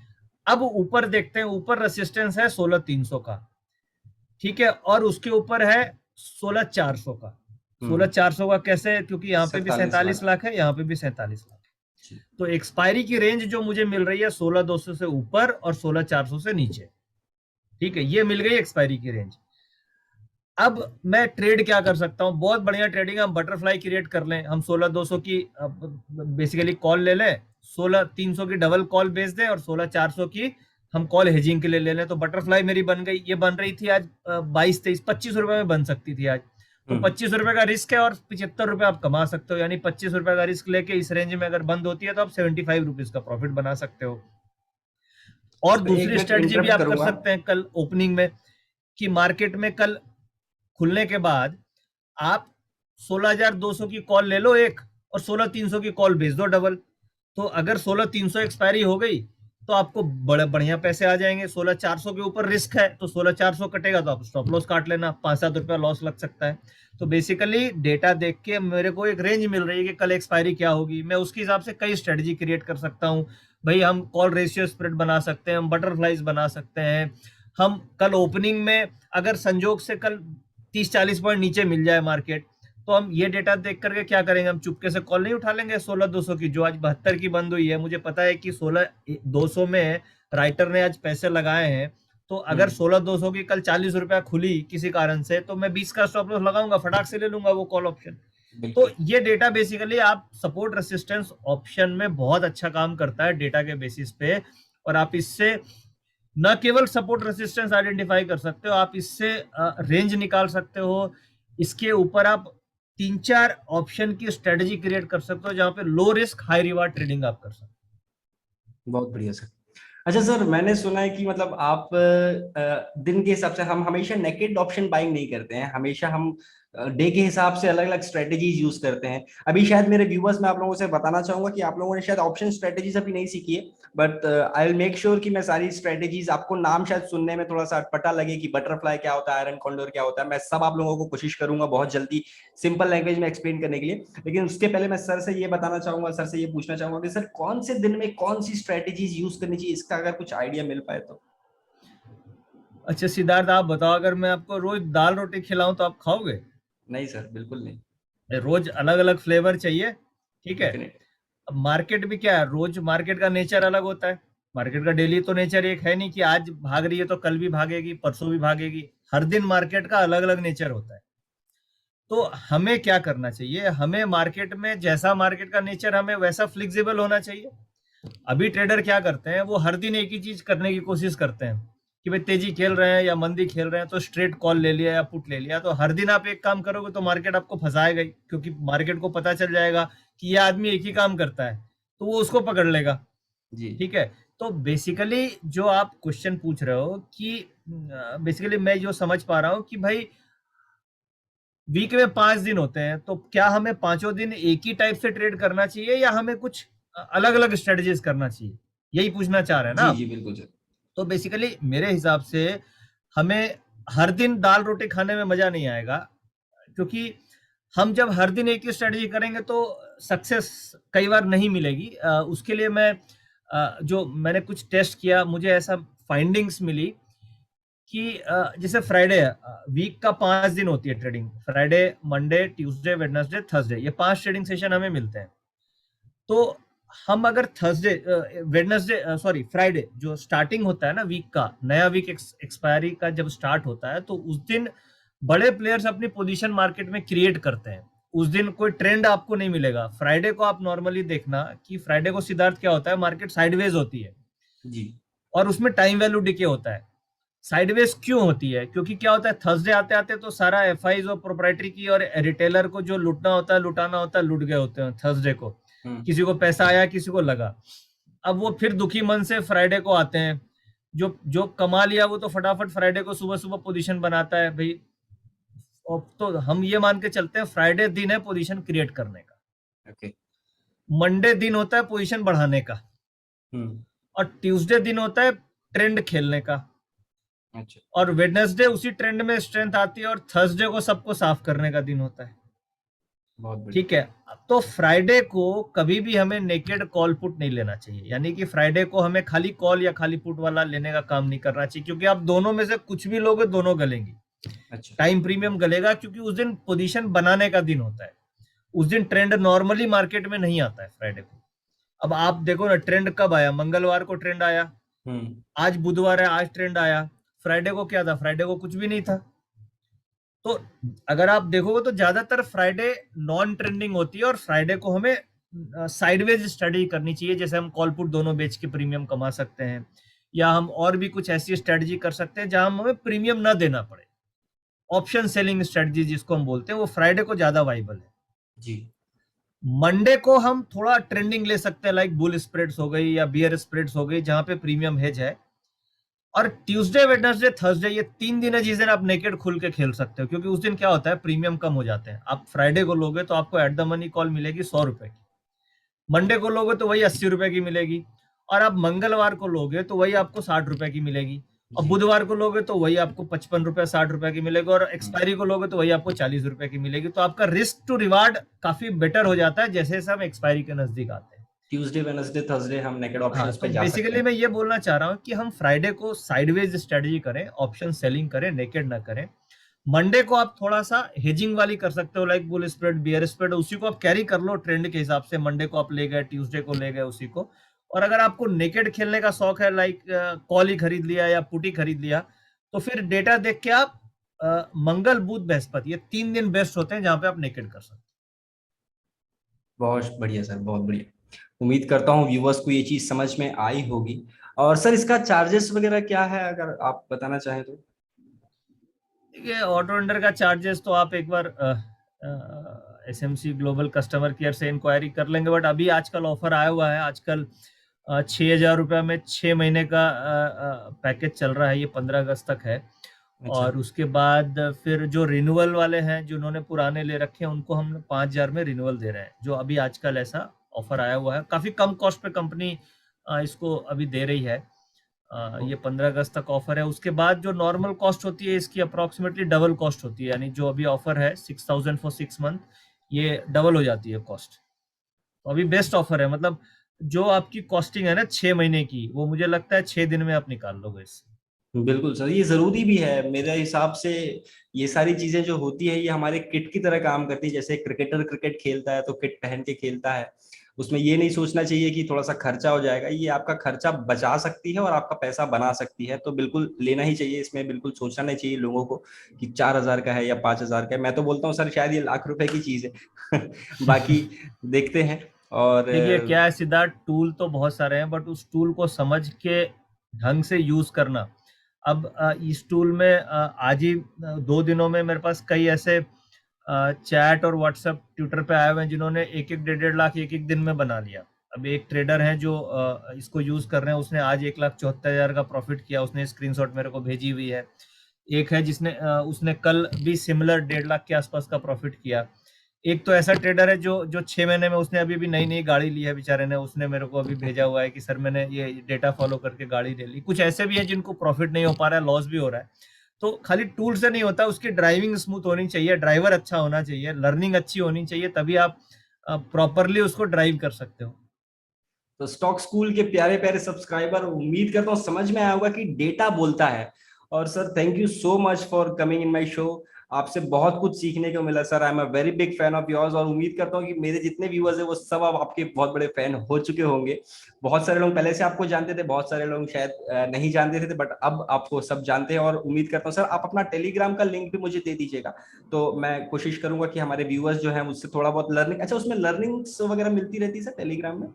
Speaker 2: अब ऊपर देखते हैं, ऊपर रेसिस्टेंस है 16,300 का, ठीक है, और उसके ऊपर है 16,400 का। 16,400 का कैसे, क्योंकि यहाँ पे भी
Speaker 1: 47
Speaker 2: 47
Speaker 1: लाख।
Speaker 2: लाख है, यहाँ पे भी 47 लाख।
Speaker 1: जी।
Speaker 2: तो एक्सपायरी की रेंज जो मुझे मिल रही है 16,200 से ऊपर और 16,400 से नीचे, ठीक है, ये मिल गई एक्सपायरी की रेंज। अब मैं ट्रेड क्या कर सकता हूं, बहुत बढ़िया ट्रेडिंग, हम बटरफ्लाई क्रिएट कर लें। हम 16,200 की बेसिकली कॉल ले लें, 16,300 की डबल कॉल बेच दें, और 16,400 की हम कॉल हेजिंग के लिए ले लें। तो बटरफ्लाई मेरी बन गई। ये बन रही थी आज 22-23 25 रुपए में बन सकती थी आज। तो 25 रुपए का रिस्क है और 75 रुपए आप कमा सकते हो। यानी 25 रुपए का रिस्क लेके इस रेंज में अगर बंद होती है तो आप 75 रुपीज का प्रॉफिट बना सकते हो। और
Speaker 1: तो एक
Speaker 2: दूसरी
Speaker 1: मिनट
Speaker 2: स्ट्रेटजी भी
Speaker 1: इंटरप्ट
Speaker 2: आप कर
Speaker 1: करूंगा।
Speaker 2: सकते हैं कल ओपनिंग में, कि मार्केट में कल खुलने के बाद आप 16,200 की कॉल ले लो एक, और 16,300 की कॉल भेज दो डबल। तो अगर 16,300 एक्सपायरी हो गई तो आपको बड़े बढ़िया पैसे आ जाएंगे। 16,400 के ऊपर रिस्क है, तो 16,400 कटेगा तो आप स्टॉप लॉस काट लेना, 5-7 रुपया लॉस लग सकता है। तो बेसिकली डेटा देख के मेरे को एक रेंज मिल रही है कि कल एक्सपायरी क्या होगी, मैं उसके हिसाब से कई स्ट्रेटजी क्रिएट कर सकता हूँ। भाई हम कॉल रेशियो स्प्रेड बना सकते हैं, हम बटरफ्लाइज बना सकते हैं। हम कल ओपनिंग में अगर संजोग से कल 30-40 पॉइंट नीचे मिल जाए मार्केट, तो हम ये डेटा देख करके क्या करेंगे, हम चुपके से कॉल नहीं उठा लेंगे 16,200 की, जो आज 72 की बंद हुई है। मुझे पता है कि 16,200 में राइटर ने आज पैसे लगाए हैं, तो अगर 16,200 की कल 40 रुपया खुली किसी कारण से, तो मैं 20 का स्टॉप लॉस लगाऊंगा, फटाक से ले लूंगा वो कॉल ऑप्शन। तो
Speaker 1: बिल्कुल।
Speaker 2: ये डेटा बेसिकली आप सपोर्ट रेसिस्टेंस ऑप्शन में बहुत अच्छा काम करता है डेटा के बेसिस पे। और आप इससे न केवल सपोर्ट रेसिस्टेंस आइडेंटिफाई कर सकते हो, आप इससे रेंज निकाल सकते हो। इसके ऊपर आप 3-4 ऑप्शन की स्ट्रेटजी क्रिएट कर सकते हो, जहां पे low risk high reward trading आप कर सकते हो।
Speaker 1: बहुत बढ़िया सर। अच्छा सर, मैंने सुना है कि मतलब आप दिन के हिसाब से, हम हमेशा नेकेड ऑप्शन बाइंग नहीं करते हैं, हमेशा हम डे के हिसाब से अलग अलग स्ट्रेटेजीज यूज करते हैं। अभी शायद मेरे व्यूवर्स, मैं आप लोगों से बताना चाहूंगा कि आप लोगों ने शायद ऑप्शन स्ट्रेटेजीज अभी नहीं सीखी है, but I will make sure कि मैं सारी स्ट्रेटेजीज, आपको नाम शायद सुनने में थोड़ा सा अटपटा लगे कि बटरफ्लाई क्या होता है, आयरन कॉन्डोर क्या होता है, मैं सब आप लोगों को कोशिश करूंगा बहुत जल्दी सिंपल लैंग्वेज में एक्सप्लेन करने के लिए। लेकिन उसके पहले मैं सर से ये बताना चाहूंगा, सर से ये पूछना चाहूंगा कि सर कौन से दिन में कौन सी स्ट्रेटेजीज यूज करनी चाहिए, इसका अगर कुछ आइडिया मिल पाए तो।
Speaker 2: अच्छा सिद्धार्थ, आप बताओ, अगर मैं आपको रोज दाल रोटी खिलाऊं तो आप खाओगे?
Speaker 1: नहीं सर, बिल्कुल नहीं।
Speaker 2: रोज अलग अलग फ्लेवर चाहिए, ठीक है।
Speaker 1: डेफिनेट।
Speaker 2: अब मार्केट भी क्या है, रोज मार्केट का नेचर अलग होता है। मार्केट का डेली तो नेचर एक है नहीं कि आज भाग रही है तो कल भी भागेगी, परसों भी भागेगी। हर दिन मार्केट का अलग अलग नेचर होता है। तो हमें क्या करना चाहिए, हमें मार्केट में जैसा मार्केट का नेचर, हमें वैसा फ्लेक्सिबल होना चाहिए। अभी ट्रेडर क्या करते हैं, वो हर दिन एक ही चीज करने की कोशिश करते हैं कि भाई तेजी खेल रहे हैं या मंदी खेल रहे हैं तो स्ट्रेट कॉल ले लिया या पुट ले लिया। तो हर दिन आप एक काम करोगे तो मार्केट आपको फंसाएगा ही, क्योंकि मार्केट को पता चल जाएगा कि ये आदमी एक ही काम करता है, तो वो उसको पकड़ लेगा।
Speaker 1: जी।
Speaker 2: ठीक है। तो बेसिकली जो आप क्वेश्चन पूछ रहे हो कि बेसिकली मैं जो समझ पा रहा हूँ कि भाई वीक में 5 दिन होते हैं, तो क्या हमें पांचों दिन एक ही टाइप से ट्रेड करना चाहिए या हमें कुछ अलग अलग स्ट्रेटजीज करना चाहिए, यही पूछना चाह रहे हैं ना
Speaker 1: जी
Speaker 2: आप?
Speaker 1: जी बिल्कुल सर।
Speaker 2: तो बेसिकली मेरे हिसाब से हमें हर दिन दाल रोटी खाने में मजा नहीं आएगा, क्योंकि हम जब हर दिन एक ही स्ट्रेटजी करेंगे तो सक्सेस कई बार नहीं मिलेगी। उसके लिए मैं जो मैंने कुछ टेस्ट किया, मुझे ऐसा फाइंडिंग्स मिली कि जैसे फ्राइडे है, वीक का 5 दिन होती है trading, Friday Monday Tuesday Wednesday Thursday, ये 5 ट्रेडिंग सेशन हमें मिलते हैं। तो हम अगर थर्सडे वेडनेसडे सॉरी फ्राइडे जो स्टार्टिंग होता है ना वीक का, नया वीक एक्सपायरी का जब स्टार्ट होता है, तो उस दिन बड़े प्लेयर्स अपनी पोजीशन मार्केट में क्रिएट करते हैं। उस दिन कोई ट्रेंड आपको नहीं मिलेगा। फ्राइडे को आप नॉर्मली देखना कि फ्राइडे को सिद्धार्थ क्या होता है, मार्केट साइडवेज होती है
Speaker 1: जी।
Speaker 2: और उसमें टाइम वैल्यू डिके होता है। साइडवेज क्यों होती है, क्योंकि क्या होता है, थर्सडे आते आते तो सारा एफआईज और प्रोप्राइटरी की और रिटेलर को जो लूटना होता है, लुटाना होता है, लूट गए होते हैं थर्सडे को।
Speaker 1: हम्म।
Speaker 2: किसी को पैसा आया, किसी को लगा। अब वो फिर दुखी मन से फ्राइडे को आते हैं। जो जो कमा लिया वो तो फटाफट फ्राइडे को सुबह सुबह पोजीशन बनाता है भाई। अब तो हम ये मान के चलते हैं फ्राइडे दिन है पोजीशन क्रिएट करने का,
Speaker 1: ओके।
Speaker 2: मंडे दिन होता है पोजीशन बढ़ाने का,
Speaker 1: हम्म।
Speaker 2: और ट्यूसडे दिन होता है ट्रेंड खेलने का,
Speaker 1: अच्छा।
Speaker 2: और वेडनेसडे उसी ट्रेंड में स्ट्रेंथ आती है, और थर्सडे को सबको साफ करने का दिन होता है।
Speaker 1: बहुत बढ़िया।
Speaker 2: ठीक है। तो फ्राइडे को कभी भी हमें नेकेड कॉल पुट नहीं लेना चाहिए, यानी कि फ्राइडे को हमें खाली कॉल या खाली पुट वाला लेने का काम नहीं करना चाहिए, क्योंकि आप दोनों में से कुछ भी लोगे दोनों गलेंगी।
Speaker 1: अच्छा।
Speaker 2: टाइम प्रीमियम गलेगा, क्योंकि उस दिन पोजीशन बनाने का दिन होता है। उस दिन ट्रेंड नॉर्मली मार्केट में नहीं आता है फ्राइडे को। अब आप देखो ना, ट्रेंड कब आया, मंगलवार को ट्रेंड आया,
Speaker 1: हम्म।
Speaker 2: आज बुधवार है, आज ट्रेंड आया। फ्राइडे को क्या था, फ्राइडे को कुछ भी नहीं था। तो अगर आप देखोगे तो ज्यादातर फ्राइडे नॉन ट्रेंडिंग होती है, और फ्राइडे को हमें साइडवेज स्टडी करनी चाहिए, जैसे हम कॉल पुट दोनों बेच के प्रीमियम कमा सकते हैं, या हम और भी कुछ ऐसी स्ट्रेटजी कर सकते हैं जहां हमें प्रीमियम ना देना पड़े। ऑप्शन सेलिंग स्ट्रेटजी जिसको हम बोलते हैं, वो फ्राइडे को ज्यादा वाइबल है।
Speaker 1: जी।
Speaker 2: मंडे को हम थोड़ा ट्रेंडिंग ले सकते हैं, लाइक बुल स्प्रेड्स हो गई या बियर स्प्रेड्स हो गई, जहां पे प्रीमियम हेज है। और ट्यूसडे वेडनेसडे थर्सडे, ये 3 दिन है जिस दिन आप नेकेड खुल के खेल सकते हो, क्योंकि उस दिन क्या होता है, प्रीमियम कम हो जाते हैं। आप फ्राइडे को लोगे तो आपको एट द मनी कॉल मिलेगी 100 रुपए की, मंडे को लोगे तो वही 80 रुपए की मिलेगी, और आप मंगलवार को लोगे तो वही आपको 60 रुपए की मिलेगी, और
Speaker 1: जी।
Speaker 2: बुधवार को लोगे तो वही आपको 55 रुपए 60 रुपए की मिलेगी, और
Speaker 1: हम्म।
Speaker 2: एक्सपायरी को लोगे तो वही आपको 40 रुपए की मिलेगी। तो आपका रिस्क टू रिवार्ड काफी बेटर हो जाता है जैसे जैसे हम एक्सपायरी के नजदीक आते हैं।
Speaker 1: ट्यूसडे वेडनेसडे थर्सडे हम नेकेड
Speaker 2: हाँ,
Speaker 1: ऑप्शंस
Speaker 2: तो
Speaker 1: पे जा सकते
Speaker 2: बेसिकली
Speaker 1: हैं।
Speaker 2: मैं ये बोलना चाह रहा हूँ कि हम फ्राइडे को साइडवेज स्ट्रेटजी करें, ऑप्शन सेलिंग करें, नेकेड ना करें। मंडे को आप थोड़ा सा हेजिंग वाली कर सकते हो, like bull spread bear spread, उसी को आप कैरी कर लो ट्रेंड के हिसाब से। मंडे को आप ले गए, ट्यूसडे को ले गए उसी को। और अगर आपको नेकेड खेलने का शौक है, लाइक कॉल ही खरीद लिया या पुट ही खरीद लिया, तो फिर डेटा देख के आप मंगल बुध बृहस्पति, ये 3 दिन बेस्ट होते हैं जहां पे आप नेकेड कर सकते हैं।
Speaker 1: बहुत बढ़िया सर, बहुत बढ़िया। उम्मीद करता हूँ व्यूवर्स को ये चीज समझ में आई होगी। और सर इसका चार्जेस वगैरह क्या है, अगर आप बताना चाहें तो।
Speaker 2: देखिए, ऑटो वेंडर का चार्जेस तो आप एक बार एसएमसी ग्लोबल कस्टमर केयर से इंक्वायरी कर लेंगे, बट अभी आजकल ऑफर आया हुआ है। आजकल 6,000 रुपये में 6 महीने का पैकेज चल रहा है, ये 15 अगस्त तक है।
Speaker 1: अच्छा।
Speaker 2: और उसके बाद फिर जो रिन्यूअल वाले हैं, जिन्होंने पुराने ले रखे हैं, उनको हम 5,000 में रिन्यूअल दे रहे हैं, जो अभी आजकल ऐसा ऑफर आया हुआ है। काफी कम कॉस्ट पे कंपनी इसको अभी दे रही है। ये 15 अगस्त तक ऑफर है। उसके बाद जो नॉर्मल कॉस्ट होती है इसकी अप्रोक्सीमेटली डबल कॉस्ट होती है, यानी जो अभी ऑफर है 6,000 फॉर 6 मंथ, ये डबल हो जाती है कॉस्ट। तो अभी बेस्ट ऑफर है, मतलब जो आपकी कॉस्टिंग है ना 6 महीने की, वो मुझे लगता है 6 दिन में आप निकाल लोगे इससे।
Speaker 1: बिल्कुल सर, ये जरूरी भी है मेरे हिसाब से। ये सारी चीजें जो होती है ये हमारे किट की तरह काम करती है। जैसे क्रिकेटर क्रिकेट खेलता है तो किट पहन के खेलता है। उसमें ये नहीं सोचना चाहिए कि थोड़ा सा खर्चा हो जाएगा, ये आपका खर्चा बचा सकती है और आपका पैसा बना सकती है। तो बिल्कुल लेना ही चाहिए, इसमें बिल्कुल सोचना नहीं चाहिए लोगों को कि 4,000 का है या 5,000 का है। मैं तो बोलता हूँ सर शायद ये लाख रुपए की चीज है। बाकी देखते हैं। और
Speaker 2: देखिए क्या है सिद्धार्थ, टूल तो बहुत सारे हैं, बट उस टूल को समझ के ढंग से यूज करना। अब इस टूल में आज ही 2 दिनों में मेरे पास कई ऐसे चैट और व्हाट्सएप ट्विटर पे आए हुए हैं जिन्होंने 1-1 डेढ़-डेढ़ लाख एक एक दिन में बना लिया। अब एक ट्रेडर है जो इसको यूज कर रहे हैं, उसने आज 1,74,000 का प्रॉफिट किया, उसने स्क्रीनशॉट मेरे को भेजी हुई है। एक है जिसने उसने कल भी सिमिलर 1.5 लाख के आसपास का प्रॉफिट किया। एक तो ऐसा ट्रेडर है जो 6 महीने में उसने अभी भी नई नई गाड़ी ली है बेचारे ने, उसने मेरे को अभी भेजा हुआ है कि सर मैंने ये डेटा फॉलो करके गाड़ी ले ली। कुछ ऐसे भी हैं जिनको प्रॉफिट नहीं हो पा रहा है, लॉस भी हो रहा है। तो खाली टूल से नहीं होता, उसकी ड्राइविंग स्मूथ होनी चाहिए, ड्राइवर अच्छा होना चाहिए, लर्निंग अच्छी होनी चाहिए, तभी आप प्रॉपरली उसको ड्राइव कर सकते हो।
Speaker 1: तो स्टॉक स्कूल के प्यारे प्यारे सब्सक्राइबर, उम्मीद करता हूँ समझ में आया होगा कि डेटा बोलता है। और sir thank you so much for coming in my show. आपसे बहुत कुछ सीखने को मिला sir. I am a very big fan of yours, और उम्मीद करता हूँ कि मेरे जितने व्यूअर्स है वो सब अब आपके बहुत बड़े फैन हो चुके होंगे। बहुत सारे लोग पहले से आपको जानते थे, बहुत सारे लोग शायद नहीं जानते थे, बट अब आपको सब जानते हैं। और उम्मीद करता हूँ सर आप अपना टेलीग्राम का लिंक भी मुझे दे दीजिएगा, तो मैं कोशिश करूंगा कि हमारे व्यूअर्स जो है उससे थोड़ा बहुत लर्निंग। अच्छा, उसमें लर्निंग्स वगैरह मिलती रहती है सर टेलीग्राम में?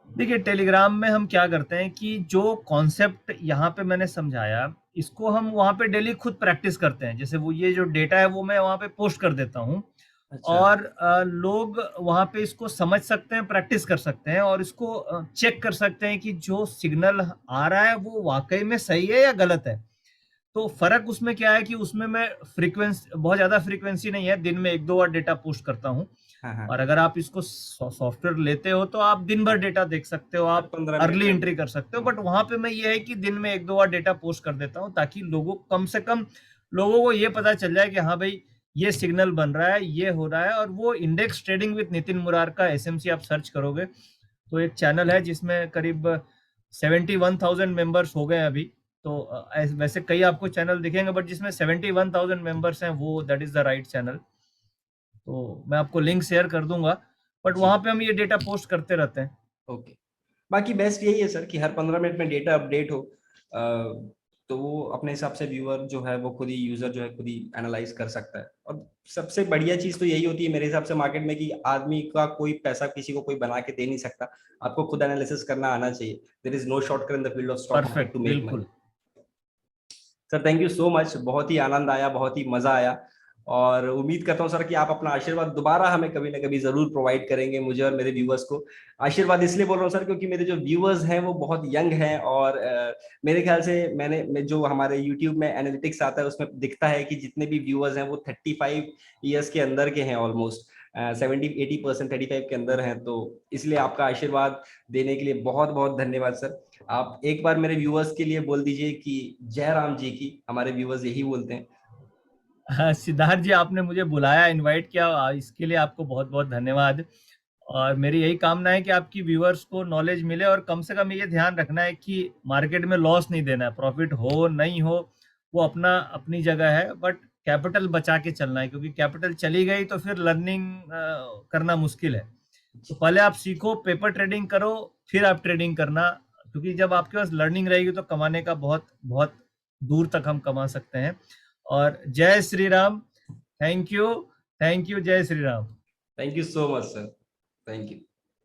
Speaker 2: देखिए टेलीग्राम में हम क्या करते हैं कि जो कॉन्सेप्ट यहाँ पे मैंने समझाया, इसको हम वहाँ पे डेली खुद प्रैक्टिस करते हैं। जैसे वो ये जो डेटा है वो मैं वहाँ पे पोस्ट कर देता हूँ,
Speaker 1: अच्छा।
Speaker 2: और लोग वहाँ पे इसको समझ सकते हैं, प्रैक्टिस कर सकते हैं, और इसको चेक कर सकते हैं कि जो सिग्नल आ रहा है वो वाकई में सही है या गलत है। तो फर्क उसमें क्या है कि उसमें मैं फ्रीक्वेंसी, बहुत ज्यादा फ्रीक्वेंसी नहीं है, दिन में 1-2 बार डेटा पोस्ट करता हूँ।
Speaker 1: हाँ हाँ।
Speaker 2: और अगर आप इसको सॉफ्टवेयर लेते हो तो आप दिन भर डेटा देख सकते हो,
Speaker 1: हर
Speaker 2: आप
Speaker 1: 15 मिनट
Speaker 2: अर्ली
Speaker 1: में
Speaker 2: एंट्री
Speaker 1: अपडेट।
Speaker 2: कर सकते हो।
Speaker 1: हाँ।
Speaker 2: बट वहां पे मैं ये है कि दिन में 1-2 बार डेटा पोस्ट कर देता हूँ, ताकि लोगों कम से कम लोगों को ये पता चल जाए कि हाँ भाई ये सिग्नल बन रहा है, ये हो रहा है। और वो index trading with Nitin Murar का एसएमसी आप सर्च करोगे तो एक चैनल है जिसमें करीब 71,000 मेंबर्स हो गए अभी। तो वैसे कई आपको चैनल दिखेंगे, बट जिसमें 71,000 मेंबर्स हैं वो that is the right channel. तो मैं आपको लिंक शेयर कर दूंगा, बट
Speaker 1: जी।
Speaker 2: वहां पे हम ये डेटा पोस्ट करते रहते हैं।
Speaker 1: ओके। बाकी बेस्ट यही है सर कि हर 15 मिनट में डेटा अपडेट हो। तो वो अपने हिसाब से व्यूअर जो है वो खुद ही, यूजर जो है खुद ही एनालाइज कर सकता है। और सबसे बढ़िया चीज तो यही होती है मेरे हिसाब से मार्केट में, कि आदमी का कोई पैसा किसी को कोई बना के दे नहीं सकता। आपको खुद एनालिसिस करना आना चाहिए। There is no shortcut in the field of stock market
Speaker 2: perfect,
Speaker 1: to make money.
Speaker 2: बिल्कुल।
Speaker 1: Sir thank you so much, बहुत ही आनंद आया, बहुत ही मजा आया। और उम्मीद करता हूँ सर कि आप अपना आशीर्वाद दोबारा हमें कभी ना कभी जरूर प्रोवाइड करेंगे, मुझे और मेरे व्यूअर्स को। आशीर्वाद इसलिए बोल रहा हूँ सर क्योंकि मेरे जो व्यूअर्स हैं वो बहुत यंग हैं। और मेरे ख्याल से जो हमारे यूट्यूब में एनालिटिक्स आता है उसमें दिखता है कि जितने भी व्यूअर्स हैं वो 35 ईयर्स के अंदर के हैं ऑलमोस्ट। 70-80%, 35 के अंदर हैं। तो इसलिए आपका आशीर्वाद देने के लिए बहुत बहुत धन्यवाद सर। आप एक बार मेरे व्यूअर्स के लिए बोल दीजिए कि जय राम जी की। हमारे व्यूअर्स यही बोलते हैं।
Speaker 2: हाँ, सिद्धार्थ जी आपने मुझे बुलाया, इनवाइट किया, इसके लिए आपको बहुत बहुत धन्यवाद। और मेरी यही कामना है कि आपकी व्यूअर्स को नॉलेज मिले, और कम से कम ये ध्यान रखना है कि मार्केट में लॉस नहीं देना है। प्रॉफिट हो नहीं हो वो अपना अपनी जगह है, बट कैपिटल बचा के चलना है, क्योंकि कैपिटल चली गई तो फिर लर्निंग करना मुश्किल है। तो पहले आप सीखो, पेपर ट्रेडिंग करो, फिर आप ट्रेडिंग करना। क्योंकि जब आपके पास लर्निंग रहेगी तो कमाने का बहुत बहुत दूर तक हम कमा सकते हैं। और जय Shri Ram. Thank you. Thank you. जय Shri Ram.
Speaker 1: Thank you so much sir. Thank you.